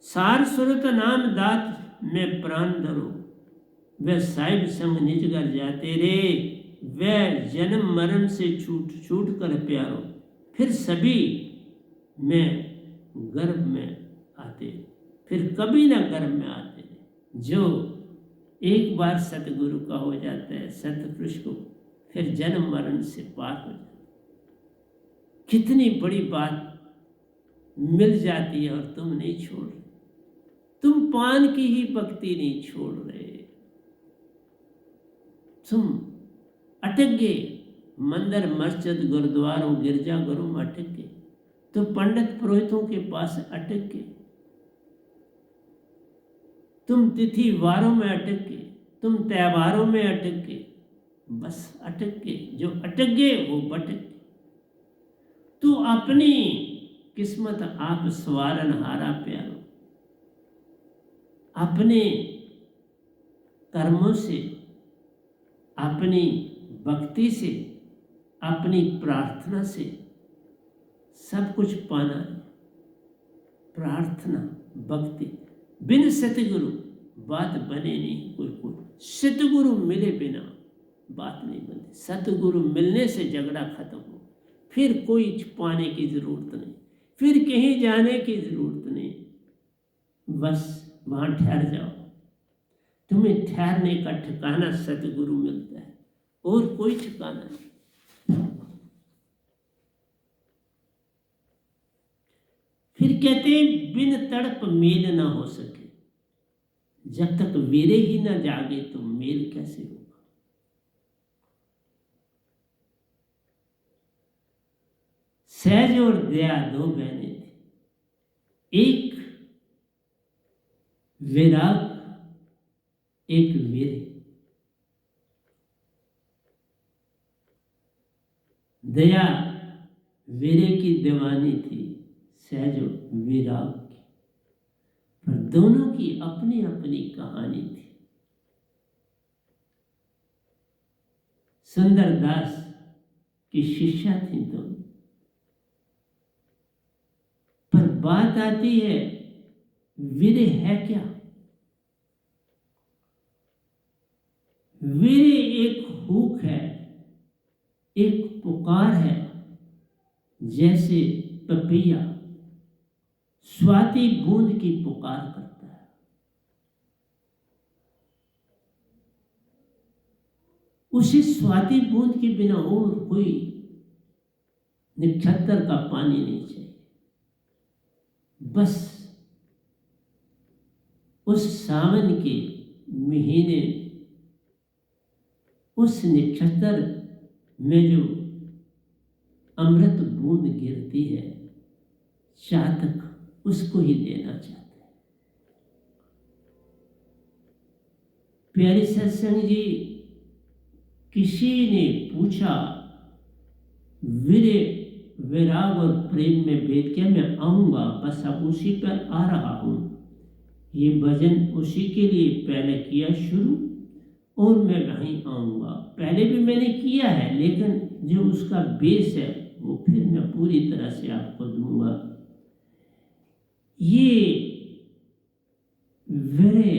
सार सुरत नाम दात में प्राण धरो, वे साहिब संग निज घर जाते रे। वह जन्म मरण से छूट छूट कर प्यारो, फिर सभी में गर्भ में आते, फिर कभी ना गर्भ में आते। जो एक बार सतगुरु का हो जाता है, सतपुरुष को, फिर जन्म मरण से पार हो जाता है। कितनी बड़ी बात मिल जाती है और तुम नहीं छोड़ रहे। तुम पान की ही भक्ति नहीं छोड़ रहे, तुम अटक गए, मंदिर मस्जिद गुरुद्वारों गिरजाघरों में अटक गए, तो पंडित पुरोहितों के पास अटक गए, तुम तिथि वारों में अटक गए, तुम त्योहारों में अटक गए, बस अटक गए। जो अटक गए वो भटक गए। तो अपनी किस्मत आप सवारन हारा प्यारो, अपने कर्मों से, अपनी भक्ति से, अपनी प्रार्थना से सब कुछ पाना है। प्रार्थना भक्ति बिन सतगुरु बात बने नहीं। कोई सतगुरु मिले बिना बात नहीं बनती। सतगुरु मिलने से झगड़ा खत्म हो, फिर कोई छुपाने की जरूरत नहीं, फिर कहीं जाने की जरूरत नहीं, बस वहां ठहर जाओ। तुम्हें ठहरने का ठिकाना सतगुरु मिलता है, और कोई ठिकाना नहीं। फिर कहते हैं बिन तड़प मेल ना हो सके। जब तक वीरे ही ना जागे तो मेल कैसे होगा। सहज और दया दो बहनें थी, एक विराग एक वीर। दया वीरे की दीवानी थी, सहज विराग की, पर दोनों की अपनी अपनी कहानी थी। सुंदरदास की शिष्या थी दोनों, पर बात आती है वीरे है क्या। वीरे एक हुक है, एक पुकार है, जैसे पपैया स्वाति बूंद की पुकार करता है। उसी स्वाति बूंद के बिना और कोई नक्षत्र का पानी नहीं चाहिए। बस उस सावन के महीने उस नक्षत्र में जो अमृत बूंद गिरती है, चातक उसको ही देना चाहते हैं। प्यारे सत्संग जी, किसी ने पूछा वीरे विराग और प्रेम में भेद क्या। मैं आऊंगा, बस अब उसी पर आ रहा हूं। ये भजन उसी के लिए पहले किया शुरू, और मैं वहीं आऊंगा। पहले भी मैंने किया है, लेकिन जो उसका बेस है वो फिर मैं पूरी तरह से आपको दूंगा। ये वीरे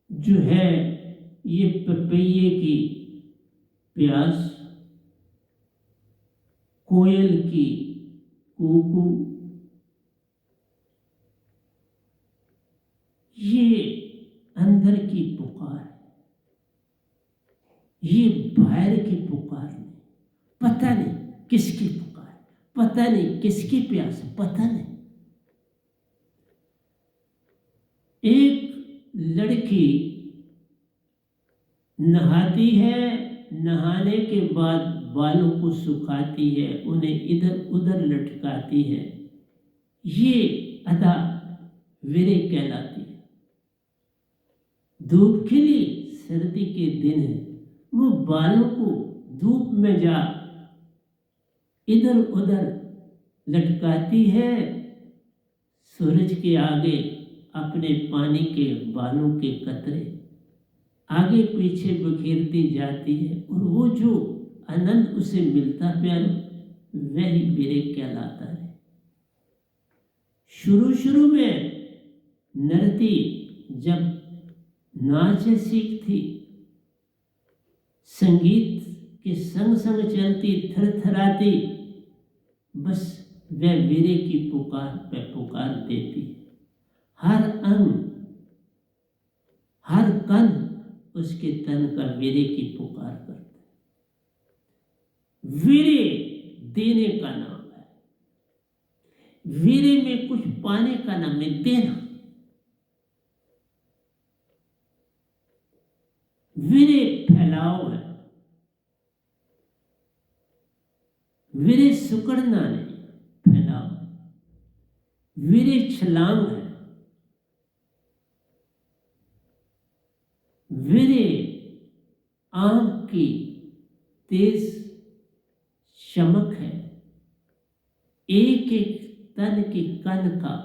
जो है, ये पपैये की प्यास, कोयल की कूकू, ये अंदर की पुकार है, ये बाहर की पुकार नहीं। पता नहीं किसकी पुकार, पता नहीं किसकी प्यास, पता नहीं। एक लड़की नहाती है, नहाने के बाद बालों को सुखाती है, उन्हें इधर उधर लटकाती है। ये अदा वीरे कहलाती है। धूप खिली, सर्दी के दिन है, वो बालों को धूप में जा इधर उधर लटकाती है। सूरज के आगे अपने पानी के बालों के कतरे आगे पीछे बिखेरती जाती है, और वो जो आनंद उसे मिलता प्यारो, वही वीरे कहलाता है। शुरू शुरू में नृत्य जब नाच सीखती, संगीत के संग संग चलती, थरथराती, बस वह वीरे की पुकार पे पुकार देती। हर अंग हर कण उसके तन का वीरे की पुकार करता है। वीरे देने का नाम है, वीरे में कुछ पाने का नाम है, देना। वीरे फैलाव है, वीरे सुकड़ना नहीं, फैलाव। वीरे छलांग है, वीरे आंख की तेज चमक है, एक एक तन के कण का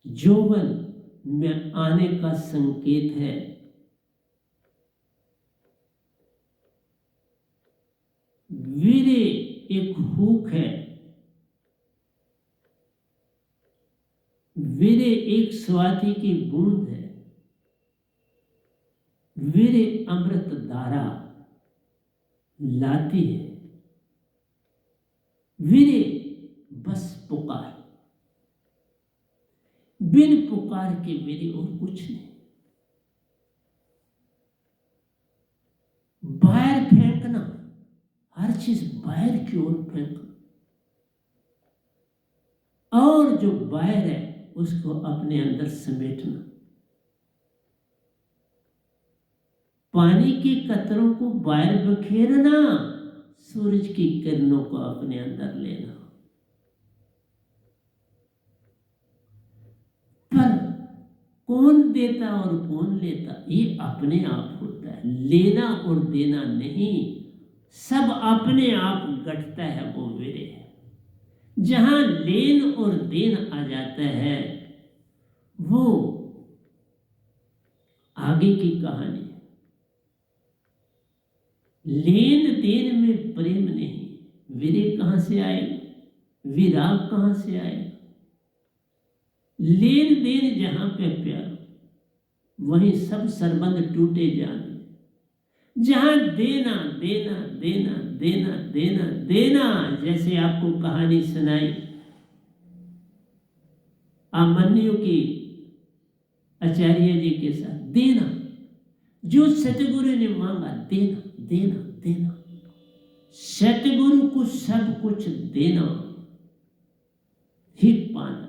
यौवन में आने का संकेत है। वीरे एक हुक है, वीरे एक स्वाति की बूंद है, वीरे अमृत धारा लाती है। वीरे बस पुकार, बिन पुकार के मेरे और कुछ नहीं। बाहर फेंकना, हर चीज बाहर की ओर फेंकना, और जो बाहर है उसको अपने अंदर समेटना। पानी के कतरों को बाहर बखेरना, सूरज की किरणों को अपने अंदर लेना। पर कौन देता और कौन लेता, ये अपने आप होता है। लेना और देना नहीं, सब अपने आप घटता है। वो मेरे है। जहां लेन और देन आ जाता है वो आगे की कहानी है। लेन देन में प्रेम नहीं, विरह कहां से आएगा, विराग कहां से आएगा। लेन देन जहां पे प्यार, वहीं सब संबंध टूटे जाने। जहां देना देना देना देना देना देना, जैसे आपको कहानी सुनाई अभिमन्यु की आचार्य जी के साथ, देना जो सतगुरु ने मांगा, देना देना देना। सतगुरु को सब कुछ देना ही पाना।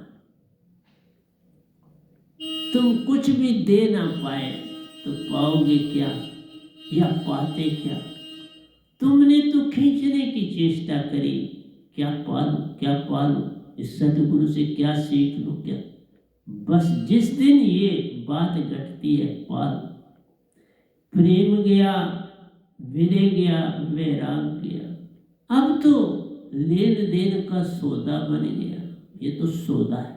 तुम कुछ भी दे ना पाए तो पाओगे क्या या पाते क्या। तुमने तो खींचने की चेष्टा करी, क्या पालू क्या पालू, इस सतगुरु से क्या सीख लो क्या। बस जिस दिन ये बात घटती है, पाल प्रेम गया, विरह गया, वैराग गया। अब तो लेन देन का सौदा बन गया। ये तो सौदा है,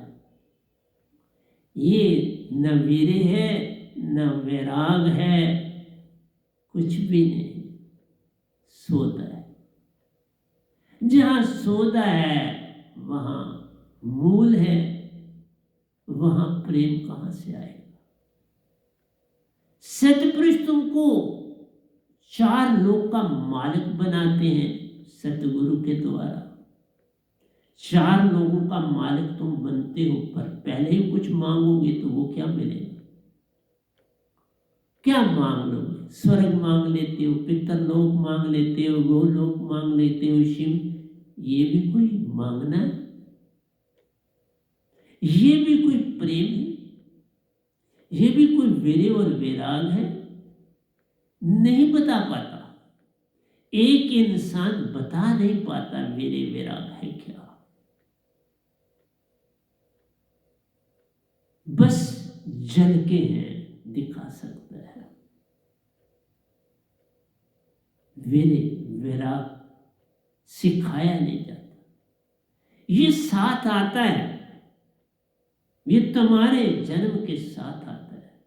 ये न विरह है न वैराग है, कुछ भी नहीं, सौदा है। जहां सौदा है वहां मूल है, वहां प्रेम कहां से आएगा। सतपुरुष तुमको चार लोक का मालिक बनाते हैं सतगुरु के द्वारा। चार लोगों का मालिक तुम बनते हो, पर पहले ही कुछ मांगोगे तो वो क्या मिलेगा। क्या मांग लोगे, स्वर्ग मांग लेते हो, पितरलोक मांग लेते हो, गोलोक मांग लेते हो, शिव, ये भी कोई मांगना है, ये भी कोई प्रेम है, ये भी कोई विरह और वैराग है। नहीं बता पाता, एक इंसान बता नहीं पाता विरह वैराग है क्या। बस जल के हैं दिखा सकता है। विरह वैराग सिखाया नहीं जाता, ये साथ आता है, ये तुम्हारे जन्म के साथ आता है।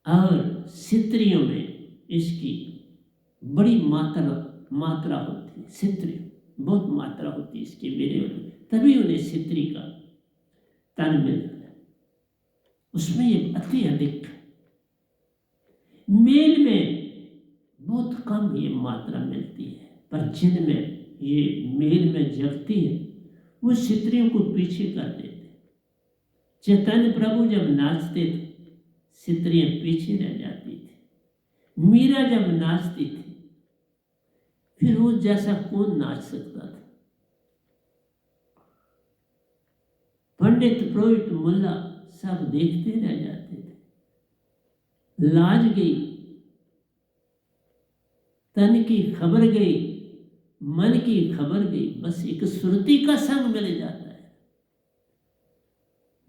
और स्त्रियों में इसकी बड़ी मात्रा होती है। स्त्री बहुत मात्रा होती है इसकी विरह में, तभी उन्हें स्त्री का तन मिलता है। उसमें ये अति अधिक, मेल में बहुत कम ये मात्रा मिलती है। पर जिनमें ये मेल में जगती है वो स्त्रियों को पीछे कर देते। चैतन्य प्रभु जब नाचते थे स्त्रियां पीछे रह जाती थी। मीरा जब नाचती थी फिर वो जैसा कौन नाच सकता था। पंडित पुरोहित मुल्ला सब देखते रह जाते थे। लाज गई, तन की खबर गई, मन की खबर गई, बस एक सुरती का संग मिल जाता है।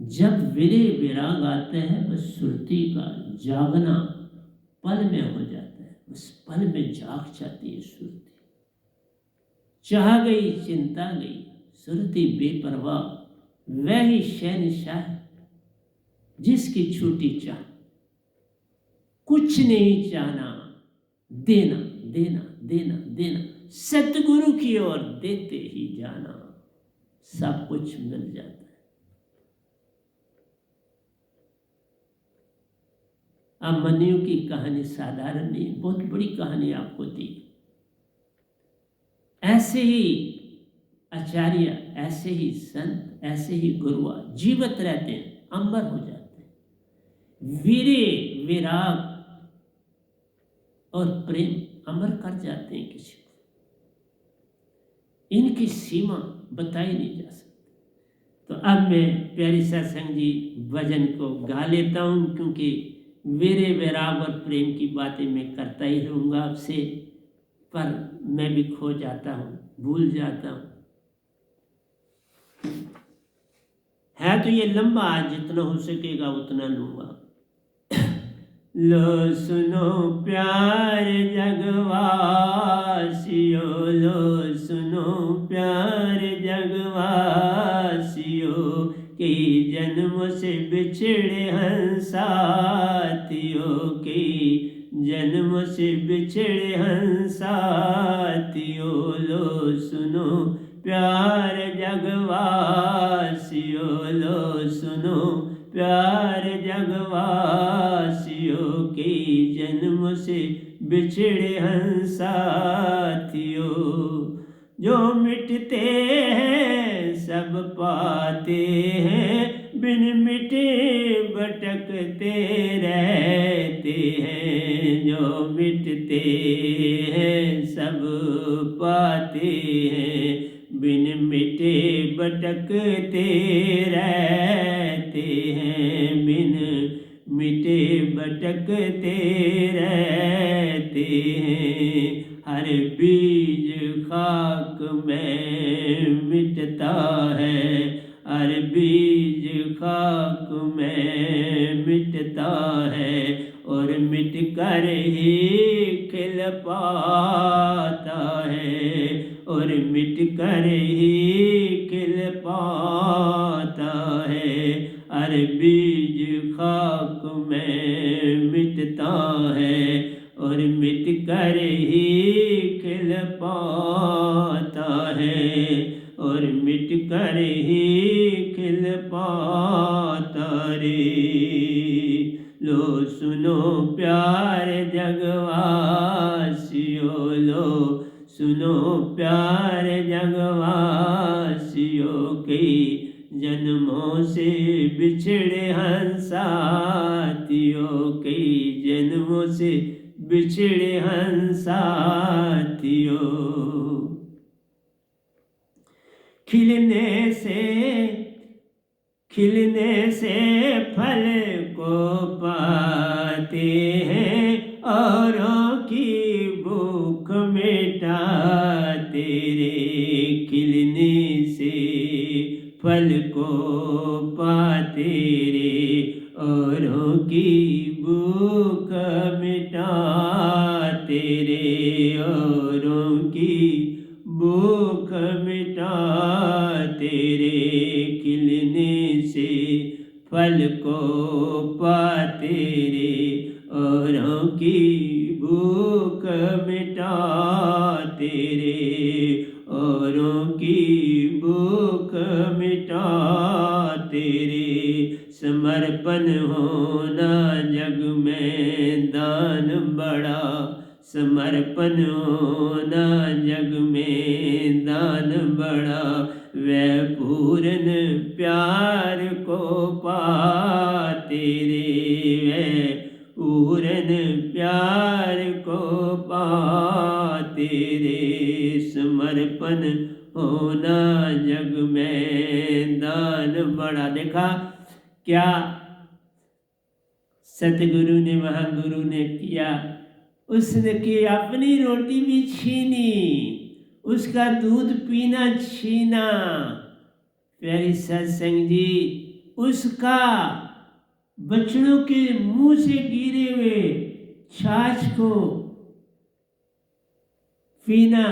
जब विरे विराग आते हैं बस सुरती का जागना पल में हो जाता है, उस पल में जाग जाती है सुरती। चाह गई चिंता गई, सुरती बेपरवाह, वह ही शहनशाह जिसकी छूटी चाह, कुछ नहीं चाहना, देना देना देना देना, सतगुरु की ओर देते ही जाना, सब कुछ मिल जाता है। अब मनु की कहानी साधारण नहीं, बहुत बड़ी कहानी आपको दी। ऐसे ही आचार्य, ऐसे ही संत, ऐसे ही गुरुआ जीवित रहते हैं, अमर हो जाते हैं। वीरे विराग और प्रेम अमर कर जाते हैं किसी को, इनकी सीमा बताई नहीं जा सकती। तो अब मैं प्यारी सत्संग जी भजन को गा लेता हूँ, क्योंकि वीरे विराग और प्रेम की बातें मैं करता ही रहूँगा आपसे, पर मैं भी खो जाता हूँ, भूल जाता हूँ। है तो ये लंबा, जितना हो सकेगा उतना लूँगा। लो सुनो प्यार जगवासियो, लो सुनो प्यार जगवासियो, कि जन्म से बिछड़े हंसातियों, कि जन्म से बिछड़े हंसातियों। लो सुनो प्यार जगवासियो, लो सुनो प्यार जगवासियों, की जन्म से बिछड़े हंसातियों। जो मिटते हैं सब पाते हैं, बिन मिटे भटकते रहते हैं। जो मिटते हैं सब पाते हैं, बिन मिटे भटकते रहते हैं, बिन मिटे भटकते रहते हैं। हर बीज खाक में मिटता है, हर बीज खाक में मिटता है, और मिट कर ही खिल पाता है, और मिट कर ही खिल पाता है। हर बीज खाक में मिटता है, और मिट कर ही खिल पाता है, और मिट कर ही खिल पाता रे। लो सुनो प्यार जगवासियो, लो सुनो प्यार जगवासियों, के जन्मों से बिछड़े हंसातियों, के जन्मों से बिछड़े हंसातियों। खिलने से फल को पाते हैं, औरों की भूख मिटाते रे। खिलने से फल को पाते रे, औरों की भूख मिटाते रे, औरों की भूख मिटाते रे। खिलने से फल को पाते रे, औरों की भूख मिटाते रे, औरों की भूख मिटाते रे। समर्पण होना जग में दान बड़ा, समर्पण होना जग में दान बड़ा। वह पूर्ण प्यार को पाते रे, वह पूर्ण प्यार को पाते रे। समर्पण होना जग में दान बड़ा। देखा क्या सतगुरु ने महागुरु ने किया, उसने की अपनी रोटी भी छीनी, उसका दूध पीना छीना। प्यारी सत्संग जी, उसका बछड़ों के मुंह से गिरे हुए छाछ को पीना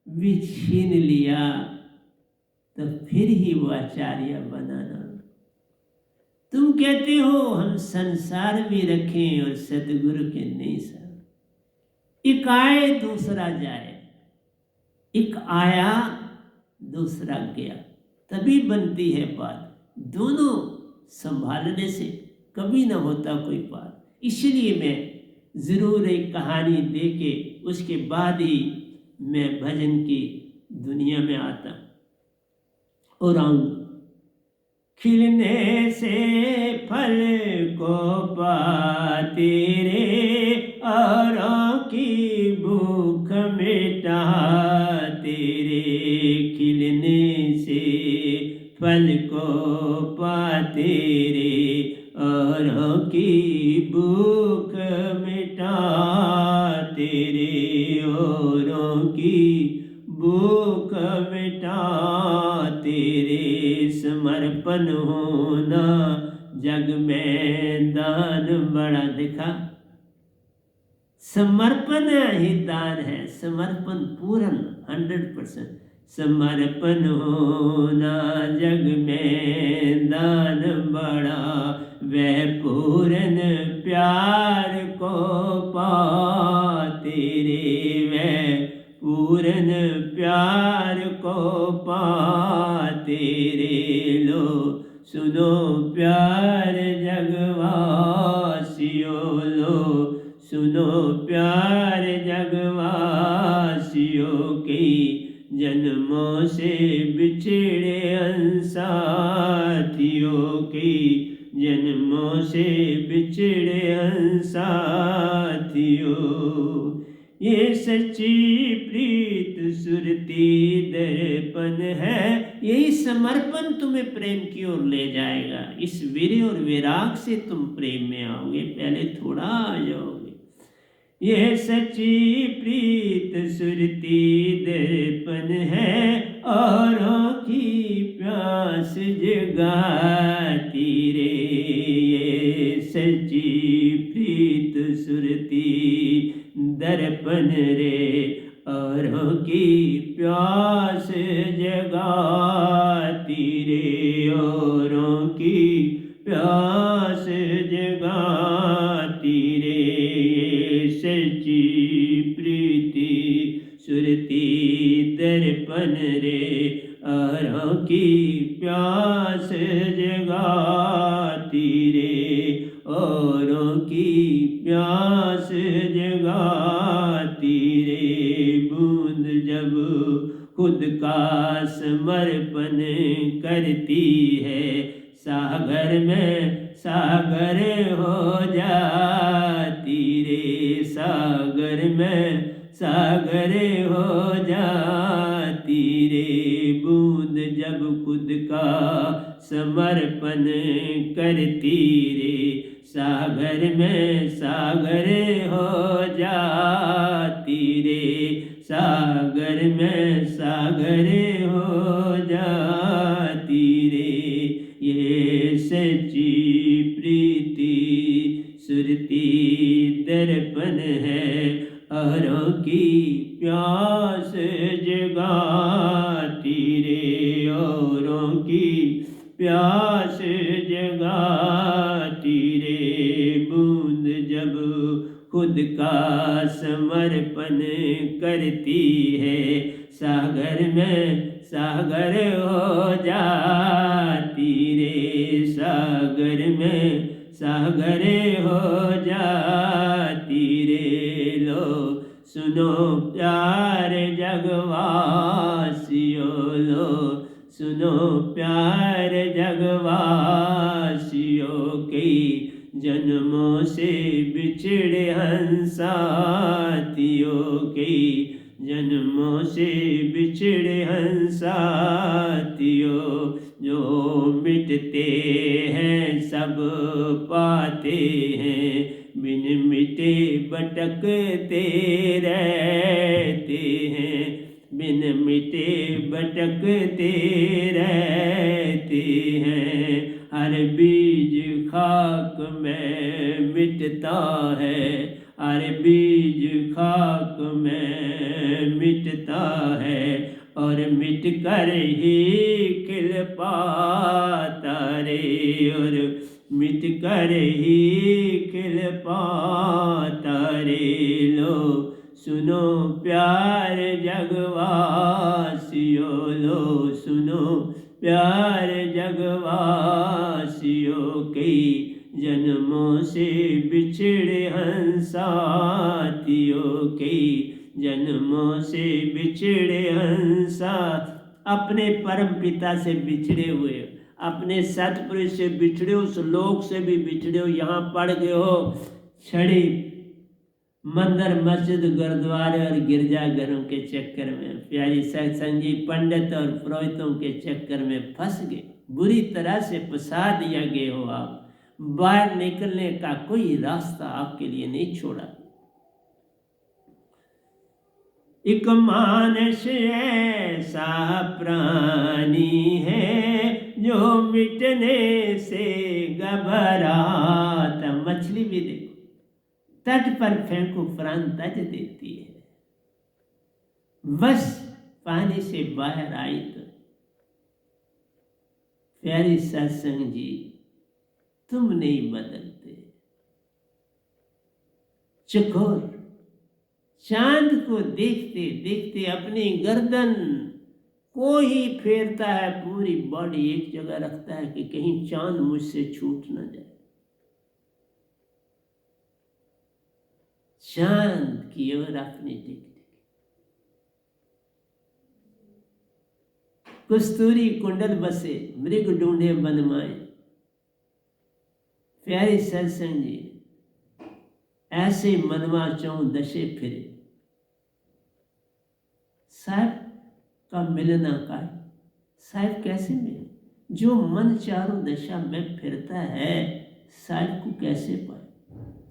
भी छीन लिया, तो फिर ही वो आचार्य बनाना। तुम कहते हो हम संसार भी रखें और सतगुरु के नहीं सर। एक आए दूसरा जाए, एक आया दूसरा गया, तभी बनती है बात। दोनों संभालने से कभी ना होता कोई बात। इसलिए मैं जरूर एक कहानी दे के उसके बाद ही मैं भजन की दुनिया में आता और आऊंगा। खिलने से फल को पाते रे, औरों की भूख मिटाते रे। खिलने से फल को पाते रे, औरों की भूख मिटाते रे। औरों की भूख मिटाते रे। समर्पण होना जग में दान बड़ा। देखा, समर्पण ही दान है, समर्पण पूर्ण 100%। समर्पण होना जग में दान बड़ा, वह पूर्ण प्यार को पाते रे। वह पूर्ण प्यार को पाते रे। लो सुनो प्यार जगवासियों, लो सुनो प्यार जगवासियों की। जन्मों से बिछड़े अंसाथियों की, जन्मों से बिछड़े अंसाथियों। ये सच्ची प्रीत सुरती दर्पण है, यही समर्पण तुम्हें प्रेम की ओर ले जाएगा। इस वीर और विराग से तुम प्रेम में आओगे, पहले थोड़ा आ जाओगे। यह सच्ची प्रीत सुरती दर्पण है, औरों की प्यास जगाती रे। ये सच्ची प्रीत सुरती दर्पण रे, औरों की प्यास जगाती रे। औरों की प्यास जगाती रे। सच्ची प्रीति सुरती दर्पण रे, औरों की प्यास जगाती रे। औरों की प्यास जगाती रे। बूंद जब खुद का समर्पण करती है, सागर में सागर हो जाती रे। सागर में सागर हो जाती रे। बूंद जब खुद का समर्पण करती रे, सागर में सागर हो जाती रे। सागर में सागर हो जाती रे। ये सच्ची प्रीति सुरती दर्पण है, औरों की प्यास जगाती रे। औरों की प्यास जगाती रे। बूंद जब खुद का समर्पण करती है, सागर में सागर हो जाती रे। सागर में सागर हो जाती रे। लो सुनो प्यार जगवासियों, लो सुनो प्यार जगवासियों की। जन्मों से बिछड़े हंसातियों की, जन्मों से बिछड़े हंसातियों। जो मिटते हैं सब पा पाते हैं, बिन मिटे भटकते रहते हैं, बिन मिटे भटकते रहते हैं। हर बीज खाक में मिटता है, हर बीज खाक में मिटता है, और मिट कर ही खिल पाता रे, और मिट कर ही खिल पाता रे। लो सुनो प्यार जगवासियों, लो सुनो प्यार जगवासियों, कई जन्मों से बिछड़े हंसातियों, कई जन्मों से बिछड़े हंसा। अपने परम पिता से बिछड़े हुए, अपने सतपुरुष से बिछड़े, उस लोक से भी बिछड़े हो, यहाँ पड़ गए हो छड़ी मंदिर मस्जिद गुरुद्वारे और गिरजाघरों के चक्कर में, प्यारी सत्संग जी पंडित और पुरोहितों के चक्कर में फंस गए, बुरी तरह से फंसा दिया गए हो आप। बाहर निकलने का कोई रास्ता आपके लिए नहीं छोड़ा। एक मानस ऐसा प्राणी है जो मिटने से घबराता। मछली भी देखो, तट पर फेंको प्राण तज देती है, बस पानी से बाहर आई तो। प्यारी सत्संग जी, तुम नहीं बदलते। चकोर चांद को देखते देखते अपनी गर्दन को ही फेरता है, पूरी बॉडी एक जगह रखता है कि कहीं चांद मुझसे छूट न जाए। चांद की ओर अपनी टिक कस्तूरी कुंडल बसे, मृग ढूंढे बनमाए। प्यारी सत्संग जी, ऐसे मनवा चौं दशे फिरे, साहब का मिलना का साहब कैसे मिले? जो मन चारों दशा में फिरता है, साहब को कैसे पाए,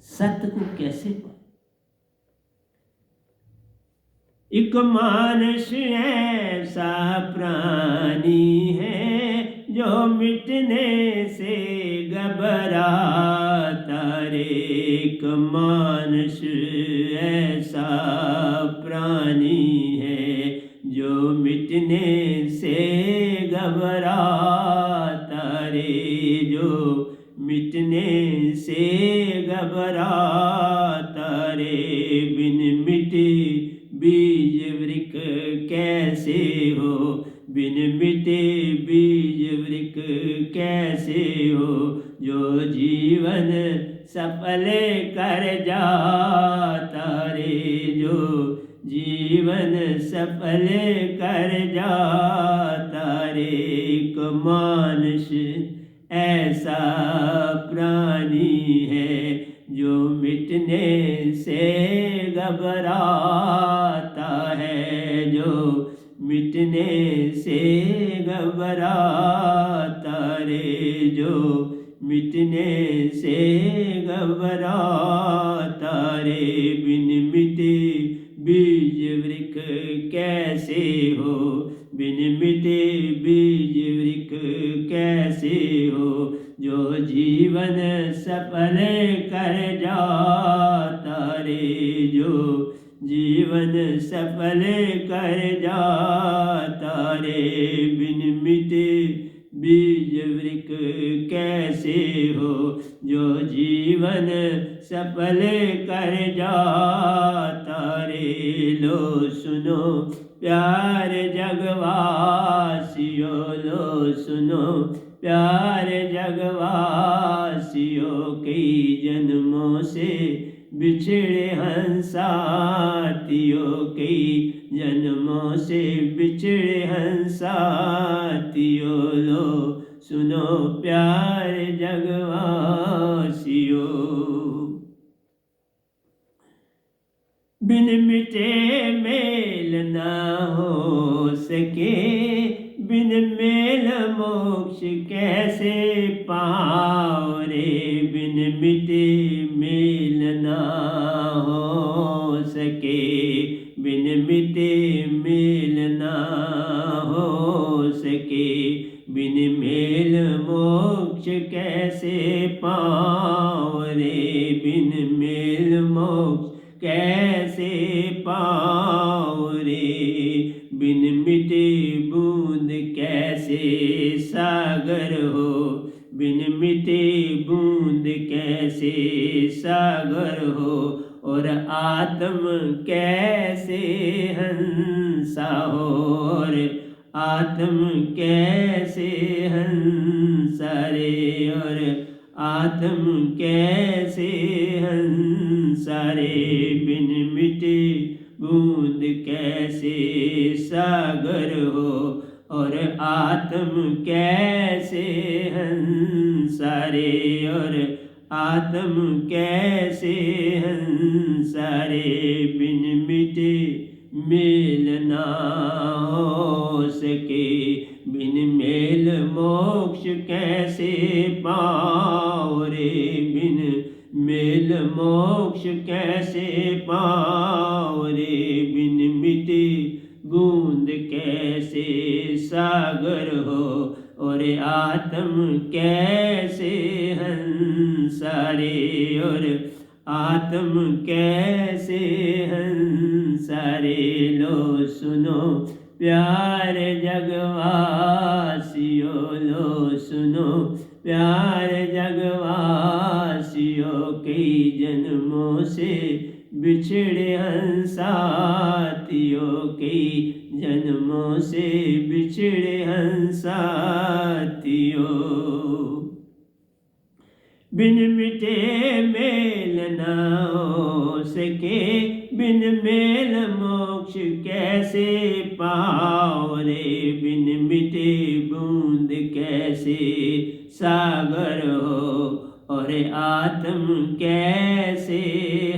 सत्य को कैसे पाए? एक मानस ऐसा प्राणी है जो मिटने से घबराता रे। एक मानस ऐसा प्राणी है जो मिटने से घबराता रे, जो मिटने से घबराता रे। बिन मिटे बीज वृक्ष कैसे हो, बिन मिटे बीज वृक्ष कैसे हो, जो जीवन सफल कर जाता रे, जो जीवन सफल कर जाता रे। एक मानस ऐसा प्राणी है जो मिटने से घबराता है, जो मिटने से घबराता रे, जो मिटने से घबराता रे। बिन मिटे बीज वृक्ष कैसे हो, बिन मिटे बीज वृक्ष कैसे हो, जो जीवन सफल कर जाता रे, जो जीवन सफल कर जाता रे। बिन मिटे बीज वृक्ष कैसे हो, जो जीवन सफल कर जाता रे। लो सुनो प्यार जगवासियों, लो सुनो प्यार जगवासियों, कई जन्मों से बिछड़े हंसातियों, कई जन्मों से बिछड़े हंसातियों। लो सुनो प्यार जगवासियों। बिन मिटे मेल ना हो सके, बिन मेल मोक्ष कैसे पाओ रे। बिन मिटे मेल ना हो सके, बिन मिटे मेल ना हो सके, बिन मेल मोक्ष कैसे पाओ रे, बिन मेल मोक्ष कैसे पाओ रे, बिन मिटे बूंद कैसे सागर हो, बिन मिटे बूंद कैसे सागर हो, और आत्म कैसे हंसा हो, और आत्म कैसे हंसा रे, और आत्म कैसे हंसा रे, बिन मिटे बूंद कैसे सागर हो, और आत्म कैसे हंसा रे, और आत्म कैसे हंसा रे, बिन मिटे मेल ना हो सके, बिन मेल मोक्ष कैसे पाओ रे, बिन मेल मोक्ष कैसे पाओ रे, बिन मिटे बूंद कैसे सागर हो, और आत्म कैसे हंसा रे, और आत्म कैसे हंसा रे। लो सुनो प्यार जगवासियों, लो सुनो प्यार जगवासियों, कई जन्मों से बिछड़े हंसातियों, कई जन्मों से बिछड़े हंसातियों, बिन मिटे मेल ना हो सके, बिन मेल मोक्ष कैसे पाओ रे, बिन मिटे बूंद कैसे सागर हो, और आत्म कैसे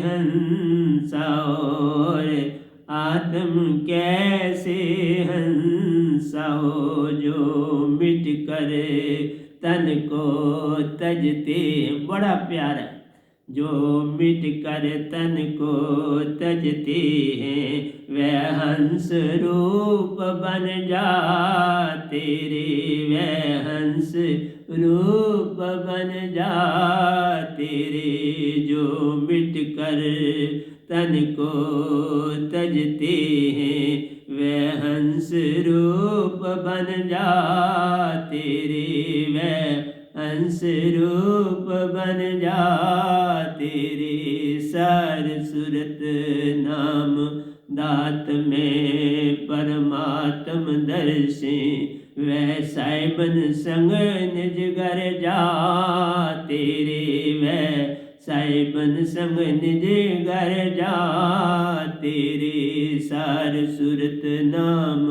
हंसा, और आत्म कैसे हंसा हो, जो मिट कर तन को तजते, बड़ा प्यारा, जो मिट कर तन को तजते हैं, वह हंस रूप बन जाते रे, वह हंस रूप बन जाते रे, जो मिट कर तन को तजते हैं, वह हंस रूप बन जाते रे, वह हंस रूप बन जाते रे, सार सूरत नाम दात में परमात्म दर्शे, वह साइबन संग निज घर जाते रे, वह साइबन संग निज घर जाते रे, सार सूरत नाम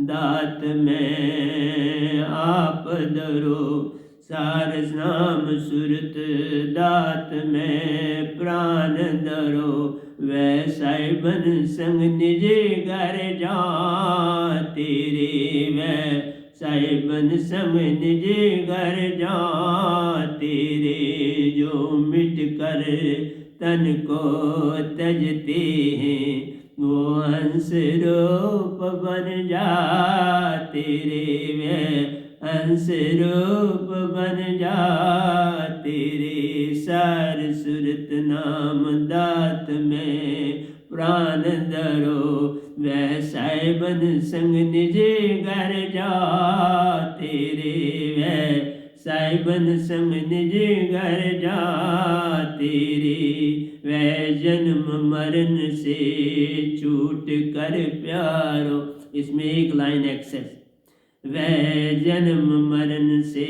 दात में आप धरो, सार नाम सूरत दात में प्राण धरो, वह साइबन संग निज घर जाते रे, वह साइबन संग निज घर जाते रे, जो मिट कर तन को तजते हैं, वो हंस रूप बन जाते रे, वह हंस रूप बन जाते रे, सार सूरत नाम दात में प्राण धरो, वह साइबन संग निज घर जाते रे, वह साइबन संग निज घर जाते रे, वह जन्म मरण से छूट कर प्यारो, इसमें एक लाइन एक्सेस, वह जन्म मरण से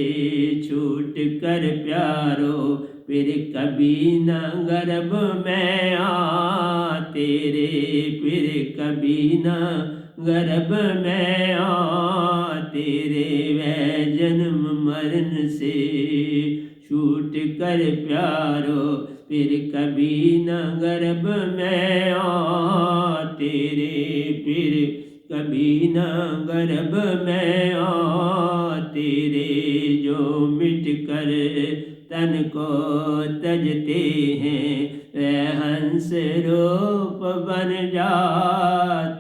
छूट कर प्यारो, फिर कभी न गर्भ में आते रे, फिर कभी न गर्भ में आते रे, वह जन्म मरण से छूट कर प्यारो, फिर कभी न गर्भ में आते रे, फिर कभी न गर्भ में आओ तेरे, जो मिट कर तन को तजते हैं वे हंस रूप बन जा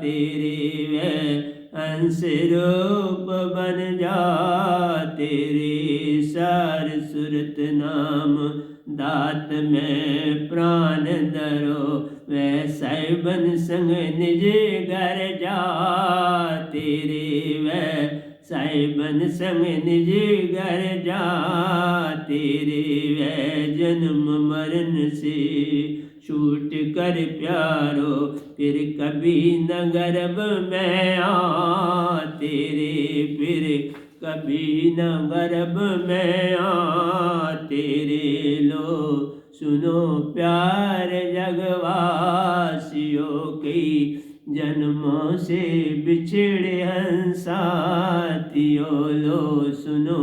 तेरे, वे हंस रूप बन जा तेरे। सार सुरत नाम दात में प्राण धरो, वैसा बन संग निज घर जा तेरे, वै साहिबन संग निज घर जा तेरे। वै जन्म मरण से छूट कर प्यारो, फिर कभी न गर्भ में आ तेरे, फिर कभी न गर्भ में आ तेरे। लो सुनो प्यार जगवासियों की, जन्मों से बिछड़े हंसातियों। लो सुनो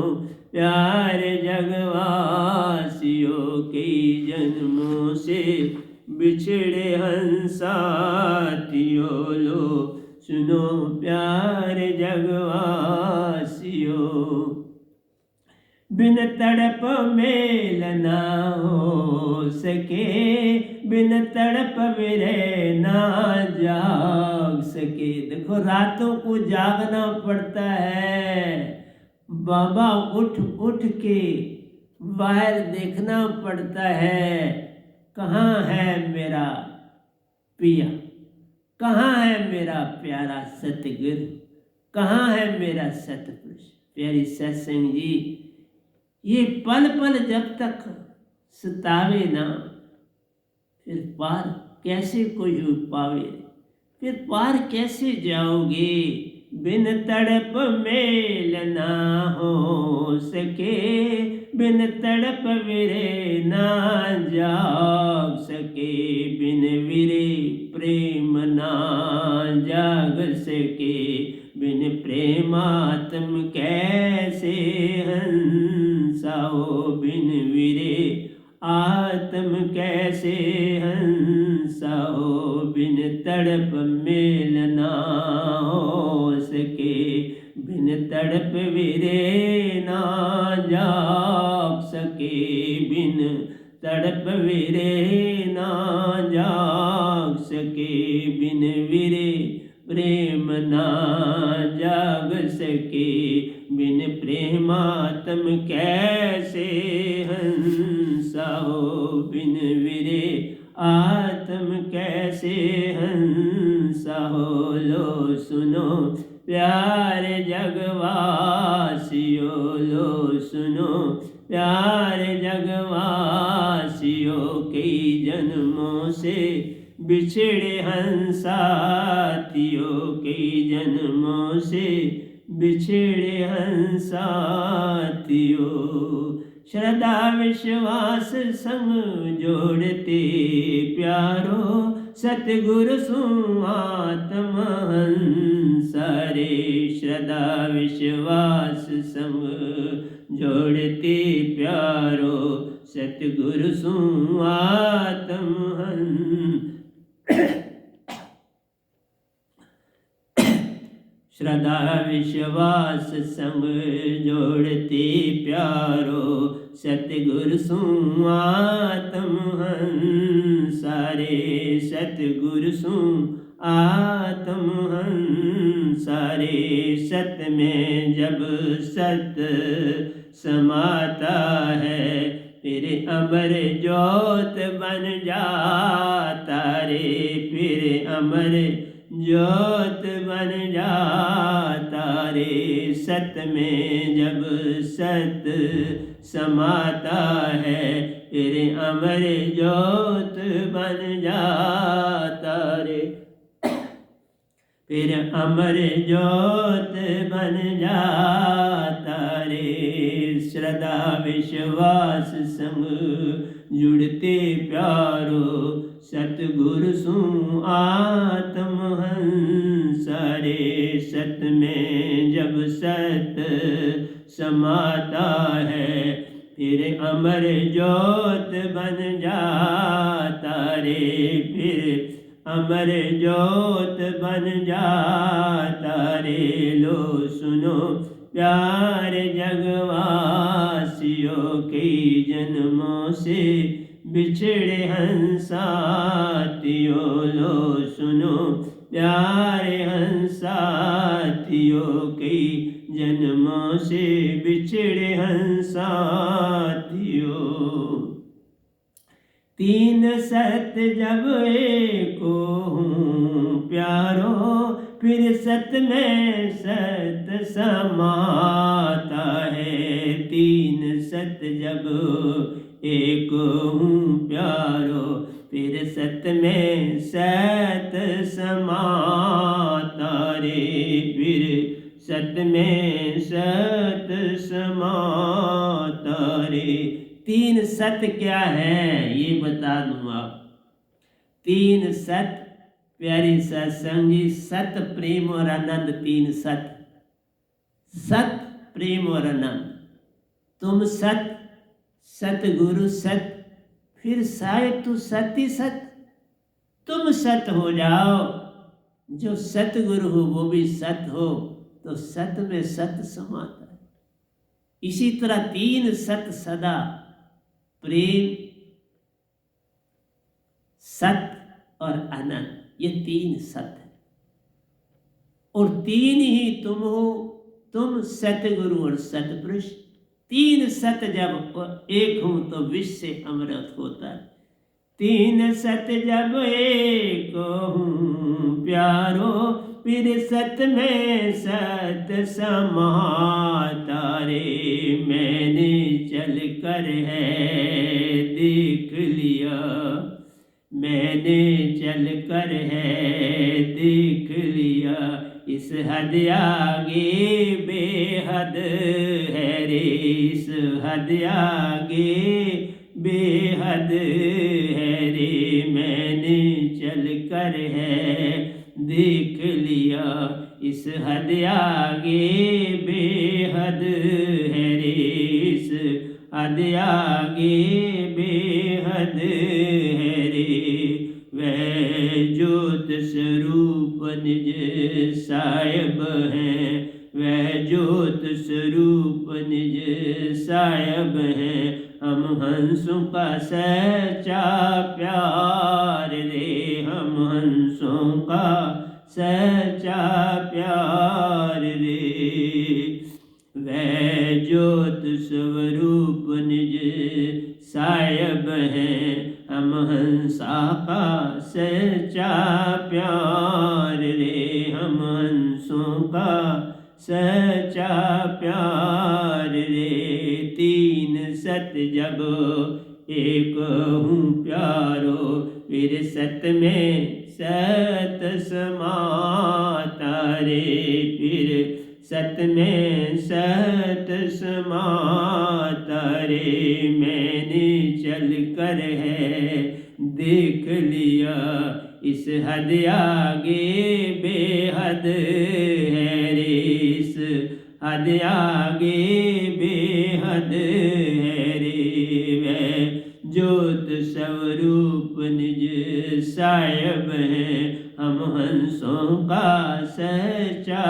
प्यार जगवासियों की, जन्मों से बिछड़े हंसातियों। लो सुनो प्यार जगवासियों, बिन तड़प मेल ना हो सके, बिन तड़प विरह ना जाग सके। देखो रातों को जागना पड़ता है, बाबा उठ उठ के बाहर देखना पड़ता है, कहाँ है मेरा पिया, कहाँ है मेरा प्यारा सतगुरु, कहाँ है मेरा सतपुरुष। प्यारी सत्संग जी, ये पल पल जब तक सतावे ना, फिर पार कैसे कोई पावे, फिर पार कैसे जाओगे। बिन तड़प मेल ना हो सके, बिन तड़प विरे ना जाग सके, बिन विरे प्रेम ना जाग सके। बिन प्रेमात्म कैसे हंसाओ, बिन विरे आत्म कैसे हंसाओ। बिन तड़प मेल ना हो सके, बिन तड़प विरे ना जाग सके, बिन तड़प विरे ना जाग सके। बिन विरे प्रेम ना जाग सके, बिन प्रेमात्म कैसे हंसाओ। बिन विरे आत्म कैसे हंसाओ। लो सुनो प्यार जगवासियों, लो सुनो प्यार जगवासियों। कई जन्मों से बिछड़े हंसातियों, कई जन्मों से बिछड़े हंसातियों। श्रद्धा विश्वास संग जोड़ते प्यारो, सतगुरु सुआत्म हंसारे। श्रद्धा विश्वास संग जोड़ते प्यारो, सतगुरु सुआत्म श्रद्धा विश्वास संग जोड़ते प्यारो, सतगुरु सुआत्म हंसारे। सतगुरु सुआत्म हंसारे। सत में जब सत समाता है, फिर अमर ज्योत बन जाता रे, फिर अमर ज्योत बन जाता रे। सत में जब सत समाता है, फिर अमर ज्योत बन जाता रे, फिर अमर ज्योत बन जाता रे। श्रद्धा विश्वास संग जुड़ते प्यारो, सतगुरु सुआत्म हंसारे। सत में जब सत समाता है, फिर अमर ज्योत बन जाता रे, फिर अमर ज्योत बन जाता रे। लो सुनो प्यारे जगवासियों, कई जन्मों से बिछड़े हंसातियों। लो सुनो प्यारे हंसातियों, कई जन्मों से बिछड़े हंसातियों। तीन सत्य जब एक हूँ प्यारो, फिर सत्य में सत्य समाता है। तीन सत्य जब एक हूँ प्यारो, फिर सत्य में सत्य समाता रे। फिर सत्य में सत्य समाता रे। तीन सत्य क्या है ये बता दूं आप। तीन सत्य प्यारी सत्संगी, सत्य प्रेम और आनंद। तीन सत्य, सत्य प्रेम और आनंद। तुम सत्य, सतगुरु सत्य, फिर शायद तू सत्य सत्य। तुम सत्य हो जाओ, जो सतगुरु हो वो भी सत्य हो, तो सत्य में सत्य समाता है। इसी तरह तीन सत्य सदा, प्रेम, सत्य और आनंद, ये तीन सत्य है। और तीन ही तुम हो, तुम सतगुरु और सतपुरुष। तीन सत्य जब एक हूं तो विश्व से अमृत होता है। तीन सत्य जब एक हूं प्यारो, फिर सत्य में सत्य समाता रे। मैंने चल कर है देख लिया, मैंने चल कर है देख लिया। इस हद आगे बेहद है रे। इस हद आगे बेहद है रे। मैंने चल कर है देख लिया। इस हद आगे बेहद है रे। इस हद आगे बेहद है रे। वह ज्योत स्वरूप निज साहिब है, वह ज्योत स्वरूप निज साहिब है। हम हंसों का सच्चा प्यार रे। हम हंसों का सच्चा प्यार रे। वह ज्योत स्वरूप निज साहिब है। हम हंसा का सच्चा प्यार रे। हम हंसों का सच्चा प्यार रे। तीन सत्य जब एक हूँ प्यारो, फिर सत्य में सत्य समाता रे। फिर सत्य में सत्य समाता रे। मैंने चल कर है देख लिया। इस हद आगे बेहद है रे। इस हद आगे बेहद है रे। वह ज्योत स्वरूप निज साहिब है। हम हंसों का सच्चा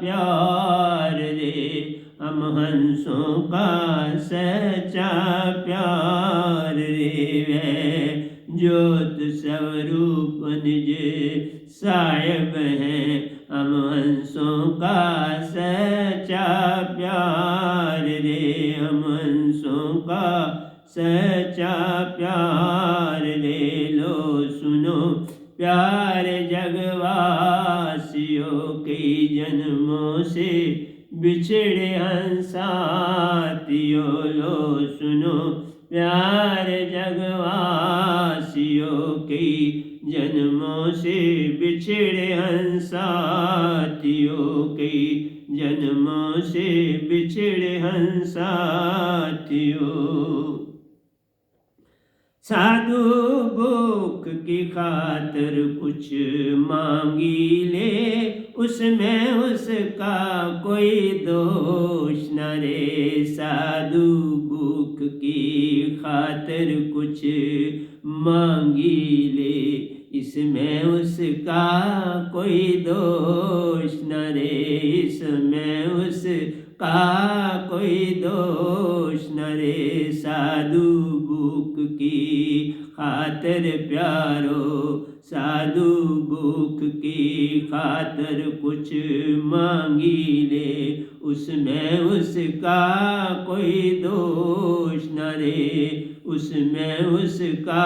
प्यार रे। हम हंसों का सच्चा प्यार रे। वह ज्योत स्वरूप निज साहिब है। हम हंसों का सच्चा प्यार रे। हम हंसों का सच्चा प्यार रे। लो सुनो प्यारे जगवासियों, कई जन्मों से बिछड़े हंसातियों। लो सुनो प्यारे जगवासियों, कई जन्मों से बिछड़े हंसातियों। कई जन्मों से बिछड़े हंसातियों। साधु भूख की खातिर कुछ मांगी ले, उसमें उसका कोई दोष न रे। साधु भूख की खातिर कुछ मांगी ले, इसमें उसका कोई दोष न रे, इसमें उसका कोई दोष न रे। साधु भूख की खातिर प्यारो, साधु भूख की खातिर कुछ मांगी ले, उसमें उसका कोई दोष न रे, उसमें उसका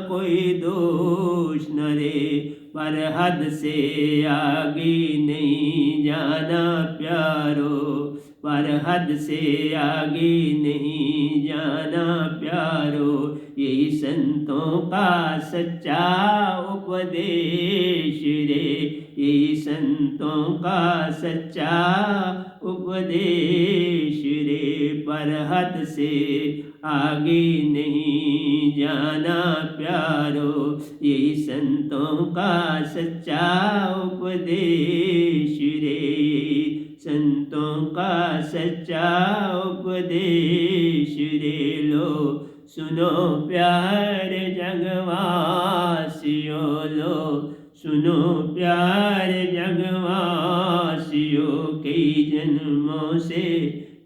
कोई दोष न रे। पर हद से आगे नहीं जाना प्यारो, पर हद से आगे नहीं जाना प्यारो। यही संतों का सच्चा उपदेश रे, यही संतों का सच्चा उपदेश रे। पर हद से आगे नहीं जाना प्यारो, यही संतों का सच्चा उपदेश रे, संतों का सच्चा उपदेश रे। लो सुनो प्यारे जगवासियों, लो सुनो प्यारे जगवासियों। कई जन्मों से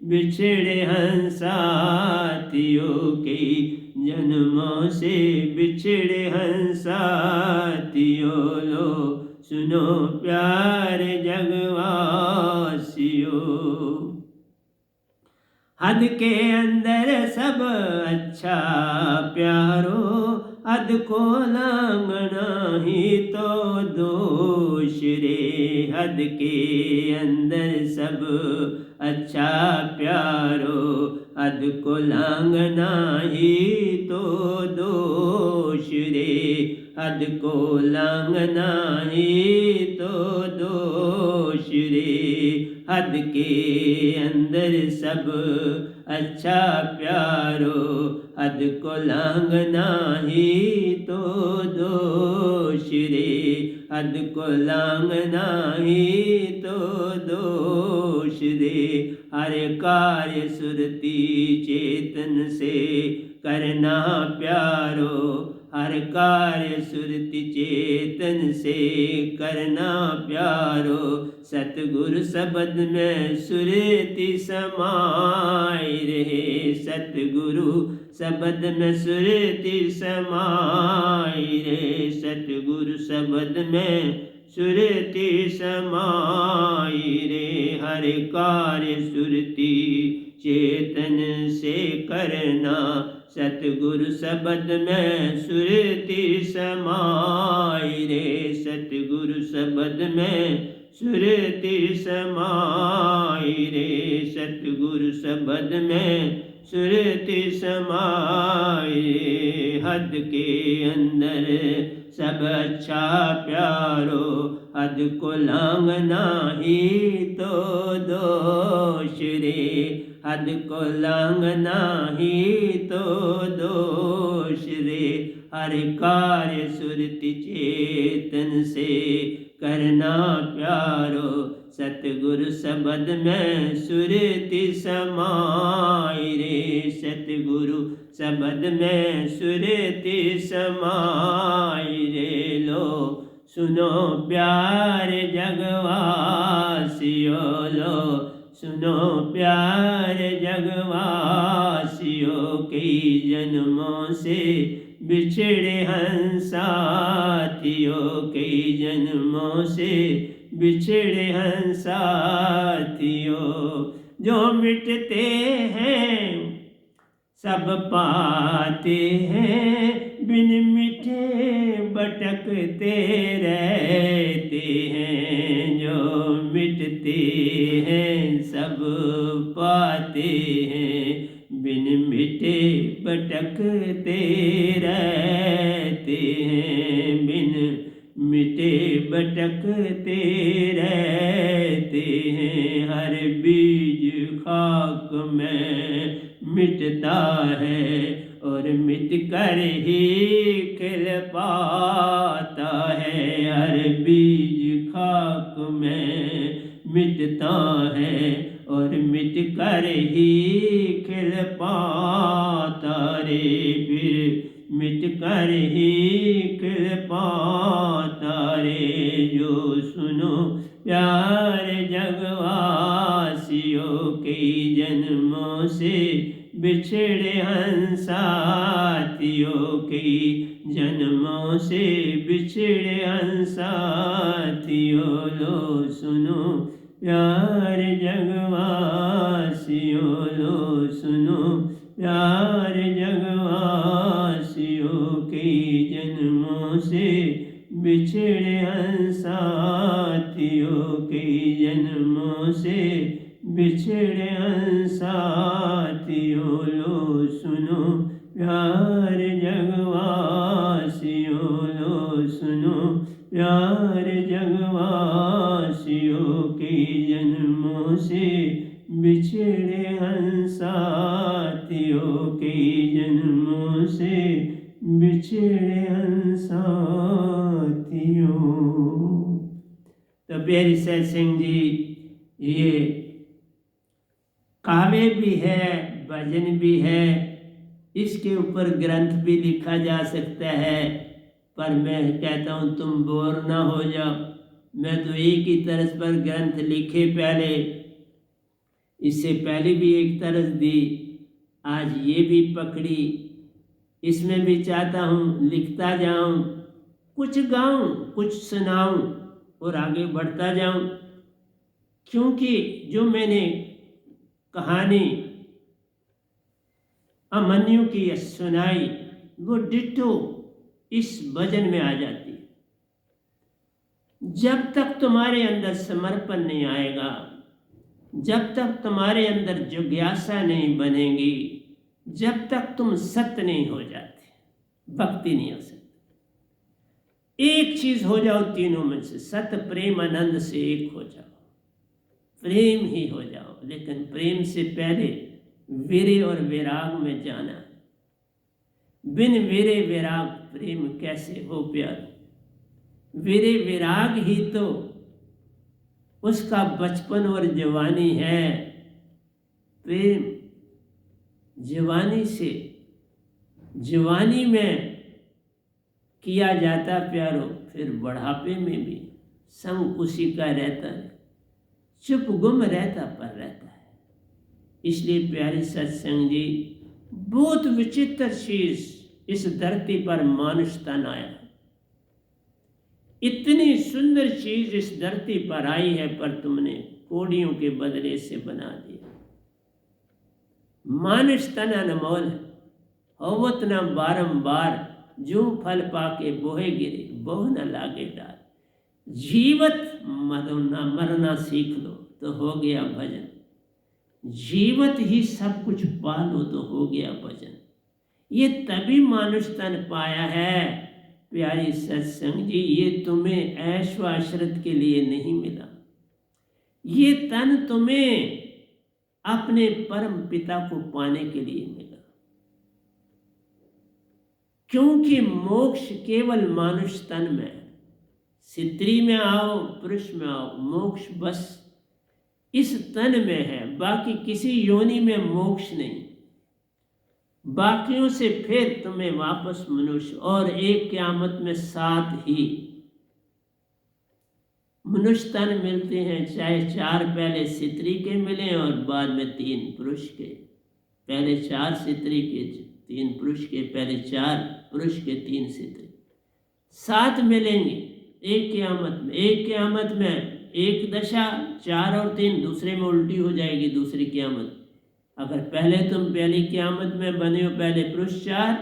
बिछड़े हैं साथियों, कई जन्मों से बिछड़े हैं साथियों। लो सुनो प्यारे जगवासियों। हद के अंदर सब अच्छा प्यारो, हद को लांघना ही तो दोष रे। हद के अंदर सब अच्छा प्यारो, हद को लांघना ही तो दोष रे। हद को लांघना ही तो दोष रे। हद के अंदर सब अच्छा प्यारो, हद को लांघना ही तो दोष रे। हद को लांघना ही तो दोष रे। हर कार्य सुरति चेतन से करना प्यारो, हर कार्य सुरति चेतन से करना प्यारो। सतगुरु शब्द में सुरति समाई रहे, सतगुरु शब्द में सुरति समाई रहे। सतगुरु शब्द में सुरति समाई रे। हर कार्य सुरति चेतन से करना, सतगुरु शब्द में सुरति समाई रे। सतगुरु शब्द में सुरति समाई रे। सतगुरु शब्द में सुरति समाई रे। हद के अंदर सब अच्छा प्यारो, हद को लांघना ही तो दोष रे। हद को लांघना ही तो दोष रे। हर कार्य सुरति चेतन से करना प्यारो, सतगुरु शब्द में सुरति समाई रे। सतगुरु शब्द में सुरति समाई रे। लो सुनो प्यारे जगवासियों, लो सुनो प्यारे जगवासियों। कई जन्मों से बिछड़े हैं साथियों, कई जन्मों से बिछड़े हैं साथियों। जो मिटते हैं सब पाते हैं, बिन मिटे भटकते रहते हैं। जो मिटते हैं सब पाते हैं, बिन मिटे भटकते रहते हैं। बिन मिटे भटकते रहते हैं। हर बीज खाक में मिटता है और मिट कर ही खिल पाता है। हर बीज खाक में मिटता है और मिट कर ही खिल पाता रे। फिर मिट मिट कर ही कृपा तारे। जो सुनो प्यार जगवासियों के जन्मों से बिछड़े हंसातियों के जन्मों से बिछड़े हंसातियों। लो सुनो प्यार जगवासियों, लो सुनो प्यार जगवासियों के जन्मों से बिछड़े हंसातियों के जन्मों से बिछड़े हंसातियों। लो सुनो प्यार जगवासियों, लो सुनो प्यार जगवासियों के जन्मों से बिछड़े हंसातियों के जन्मों से बिछड़े हंसातियों। तो प्यारी सत्संग जी, ये काव्य भी है, भजन भी है, इसके ऊपर ग्रंथ भी लिखा जा सकता है। पर मैं कहता हूँ तुम बोर ना हो जाओ। मैं तो एक ही तरस पर ग्रंथ लिखे पहले, इससे पहले भी एक तरस दी, आज ये भी पकड़ी। इसमें भी चाहता हूँ लिखता जाऊँ, कुछ गाऊँ, कुछ सुनाऊँ और आगे बढ़ता जाऊँ। क्योंकि जो मैंने कहानी अमन्यु की सुनाई वो डिट्टो इस भजन में आ जाती है। जब तक तुम्हारे अंदर समर्पण नहीं आएगा, जब तक तुम्हारे अंदर जिज्ञासा नहीं बनेगी, जब तक तुम सत्य नहीं हो जाते, भक्ति नहीं हो सकती। एक चीज हो जाओ तीनों में से, सत्य प्रेम आनंद से एक हो जाओ, प्रेम ही हो जाओ। लेकिन प्रेम से पहले वीर्य और विराग में जाना। बिन वीर्य विराग प्रेम कैसे हो प्यारो। वीर्य विराग ही तो उसका बचपन और जवानी है। प्रेम जवानी से, जवानी में किया जाता प्यारो, फिर बुढ़ापे में भी संग उसी का रहता है, चुप गुम रहता पर रहता है। इसलिए प्यारी सत्संग जी, बहुत विचित्र चीज इस धरती पर मानुष तन आया है। इतनी सुंदर चीज इस धरती पर आई है, पर तुमने कोड़ियों के बदले से बना दिया। मानुष तन अनमोल है, होवत न बारंबार, जो फल पाके बोहे गिरे, बोह न लागे डार। जीवत मरना सीख लो तो हो गया भजन, जीवत ही सब कुछ पालो तो हो गया भजन। ये तभी मानुष तन पाया है प्यारी सत्संग जी, ये तुम्हें ऐश व अशरत के लिए नहीं मिला। ये तन तुम्हें अपने परम पिता को पाने के लिए मिला। क्योंकि मोक्ष केवल मानुष तन में है। स्त्री में आओ, पुरुष में आओ, मोक्ष बस इस तन में है। बाकी किसी योनि में मोक्ष नहीं। बाकियों से फिर तुम्हें वापस मनुष्य, और एक क़यामत में 7 ही मनुष्य तन मिलते हैं। चाहे 4 पहले स्त्री के मिले और बाद में 3 पुरुष के। पहले 4 स्त्री के, 3 पुरुष के, पहले 4 पुरुष के, 3 स्त्री, 7 मिलेंगे एक क़यामत में। एक क़यामत में एक दशा, 4 और 3 दूसरे में उल्टी हो जाएगी दूसरी क़यामत। अगर पहले तुम पहली क़यामत में बने हो, पहले पुरुष 4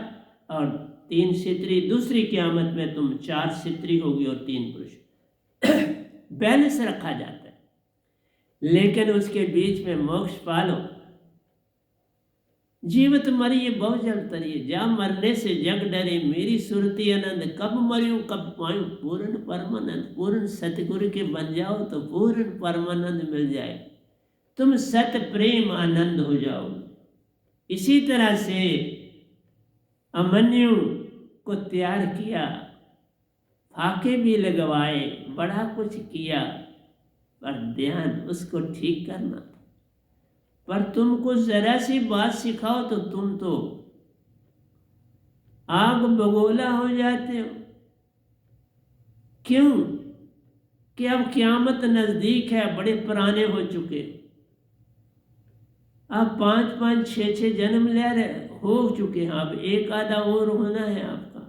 और 3 स्त्री, दूसरी क़यामत में तुम 4 स्त्री होगी और 3 पुरुष। बैलेंस रखा जाता है। लेकिन उसके बीच में मोक्ष पालो। जीवत मरिए बहु जल तरिए, जा मरने से जग डरे, मेरी सुरती आनंद, कब मरियो कब पाऊं पूर्ण परमानंद। पूर्ण सतगुरु के बन जाओ तो पूर्ण परमानंद मिल जाए, तुम सत प्रेम आनंद हो जाओ। इसी तरह से अमन्यु को तैयार किया, फाके भी लगवाए, बड़ा कुछ किया, पर ध्यान उसको ठीक करना था। पर तुमको जरा सी बात सिखाओ तो तुम तो आग बगोला हो जाते हो। क्यों? कि अब क़यामत नज़दीक है, बड़े पुराने हो चुके, अब 5-5, 6-6 जन्म ले रहे हो चुके हैं, अब एक आधा और होना है आपका।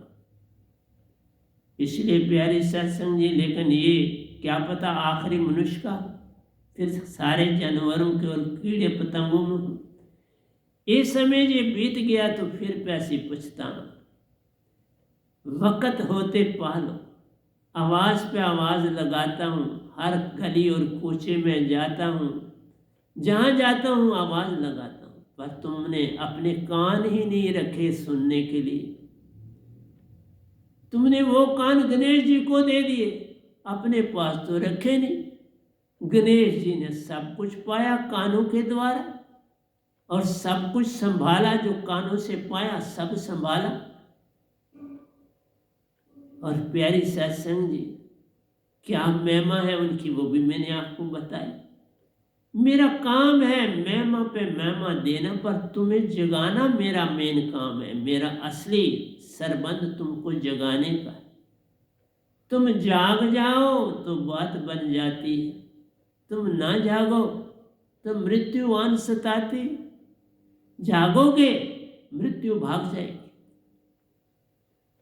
इसलिए प्यारे सत्संग जी, लेकिन ये क्या पता आखिरी मनुष्य का, फिर सारे जानवरों के और कीड़े पतंगों में ये समय ये बीत गया तो फिर पैसे पछताना। वक़्त होते पालो, आवाज़ पे आवाज़ लगाता हूँ, हर गली और कूचे में जाता हूँ, जहाँ जाता हूँ आवाज़ लगाता हूँ, पर तुमने अपने कान ही नहीं रखे सुनने के लिए। तुमने वो कान गणेश जी को दे दिए, अपने पास तो रखे नहीं। गणेश जी ने सब कुछ पाया कानों के द्वारा, और सब कुछ संभाला, जो कानों से पाया सब संभाला। और प्यारी सत्संग जी, क्या महिमा है उनकी, वो भी मैंने आपको बताई। मेरा काम है महिमा पे महिमा देना, पर तुम्हें जगाना मेरा मेन काम है। मेरा असली सरबंध तुमको जगाने का है। तुम जाग जाओ तो बात बन जाती है, तुम ना जागो तो मृत्यु आन सताती। जागोगे मृत्यु भाग जाएगी,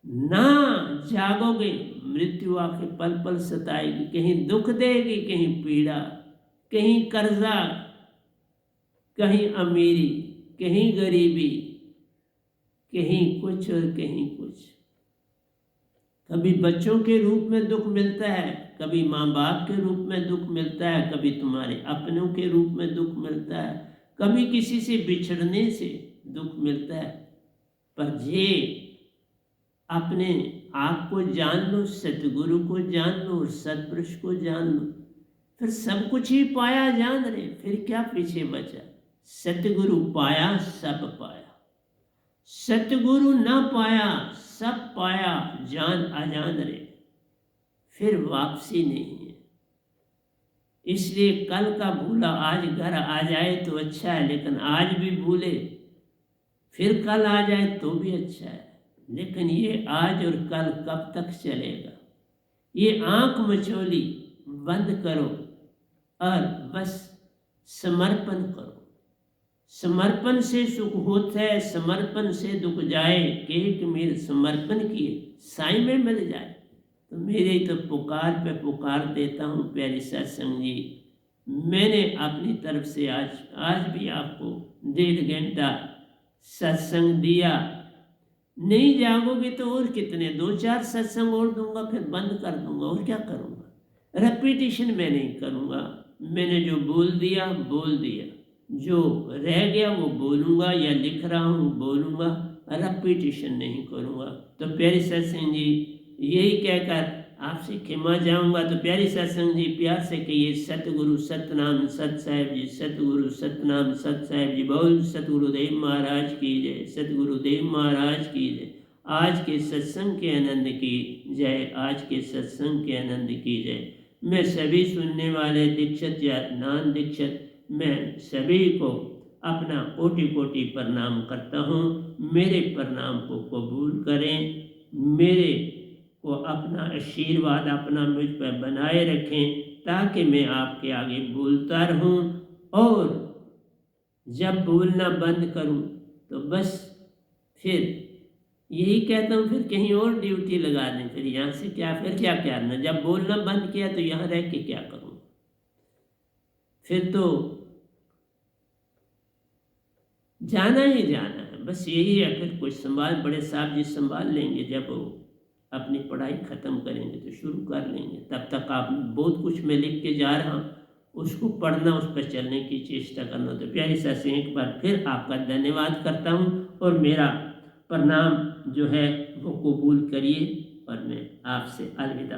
ना जागोगे मृत्यु आके पल पल सताएगी, कहीं दुख देगी, कहीं पीड़ा, कहीं कर्जा, कहीं अमीरी, कहीं गरीबी, कहीं कुछ और कहीं कुछ। कभी बच्चों के रूप में दुख मिलता है, कभी माँ बाप के रूप में दुख मिलता है, कभी तुम्हारे अपनों के रूप में दुख मिलता है, कभी किसी से बिछड़ने से दुख मिलता है। पर ये अपने आप को जान लो, सतगुरु को जान लो और सतपुरुष को जान लो, फिर सब कुछ ही पाया जान रहे, फिर क्या पीछे बचा। सतगुरु पाया सब पाया, सतगुरु ना पाया सब पाया, जान अजान रे, फिर वापसी नहीं है। इसलिए कल का भूला आज घर आ जाए तो अच्छा है, लेकिन आज भी भूले फिर कल आ जाए तो भी अच्छा है। लेकिन ये आज और कल कब तक चलेगा? ये आंख मचोली बंद करो और बस समर्पण करो। समर्पण से सुख होता है, समर्पण से दुख जाए, एक मेरे समर्पण किए साईं में मिल जाए। तो मेरे तो पुकार पे पुकार देता हूँ प्यारी सत्संग जी। मैंने अपनी तरफ से आज भी आपको 1.5 घंटा सत्संग दिया। नहीं जागोगे तो और कितने 2-4 सत्संग और दूंगा, फिर बंद कर दूंगा, और क्या करूँगा। रेपिटिशन मैं नहीं करूँगा, मैंने जो बोल दिया बोल दिया, जो रह गया वो बोलूँगा, या लिख रहा हूँ बोलूँगा, रेपिटिशन नहीं करूँगा। तो प्यारी सत्संग जी, यही कहकर आपसे क्षमा जाऊँगा। तो प्यारी सत्संग जी, प्यार से कहिए सतगुरु सतनाम सत साहिब जी, सतगुरु सतनाम सत साहिब जी। बोल सतगुरुदेव महाराज की जय, सतगुरुदेव महाराज की जय। आज के सत्संग के आनंद की जय, आज के सत्संग के आनंद की जय। मैं सभी सुनने वाले दीक्षित या नान दीक्षित, मैं सभी को अपना कोटि कोटि प्रणाम करता हूँ। मेरे प्रणाम को कबूल करें, मेरे को अपना आशीर्वाद अपना मुझ पर बनाए रखें, ताकि मैं आपके आगे बोलता रहूं। और जब बोलना बंद करूं तो बस फिर यही कहता हूं, फिर कहीं और ड्यूटी लगा दें, फिर यहाँ से क्या, फिर क्या करना। जब बोलना बंद किया तो यहाँ रह के क्या करूँ? फिर तो जाना ही जाना है, बस यही है। फिर कुछ बड़े साहब जी संभाल लेंगे, जब वो अपनी पढ़ाई ख़त्म करेंगे तो शुरू कर लेंगे। तब तक आप बहुत कुछ मैं लिख के जा रहा हूँ, उसको पढ़ना, उस पर चलने की चेष्टा करना। तो प्यारी से एक बार फिर आपका धन्यवाद करता हूँ, और मेरा प्रणाम जो है वो कबूल करिए, और मैं आपसे अलविदा।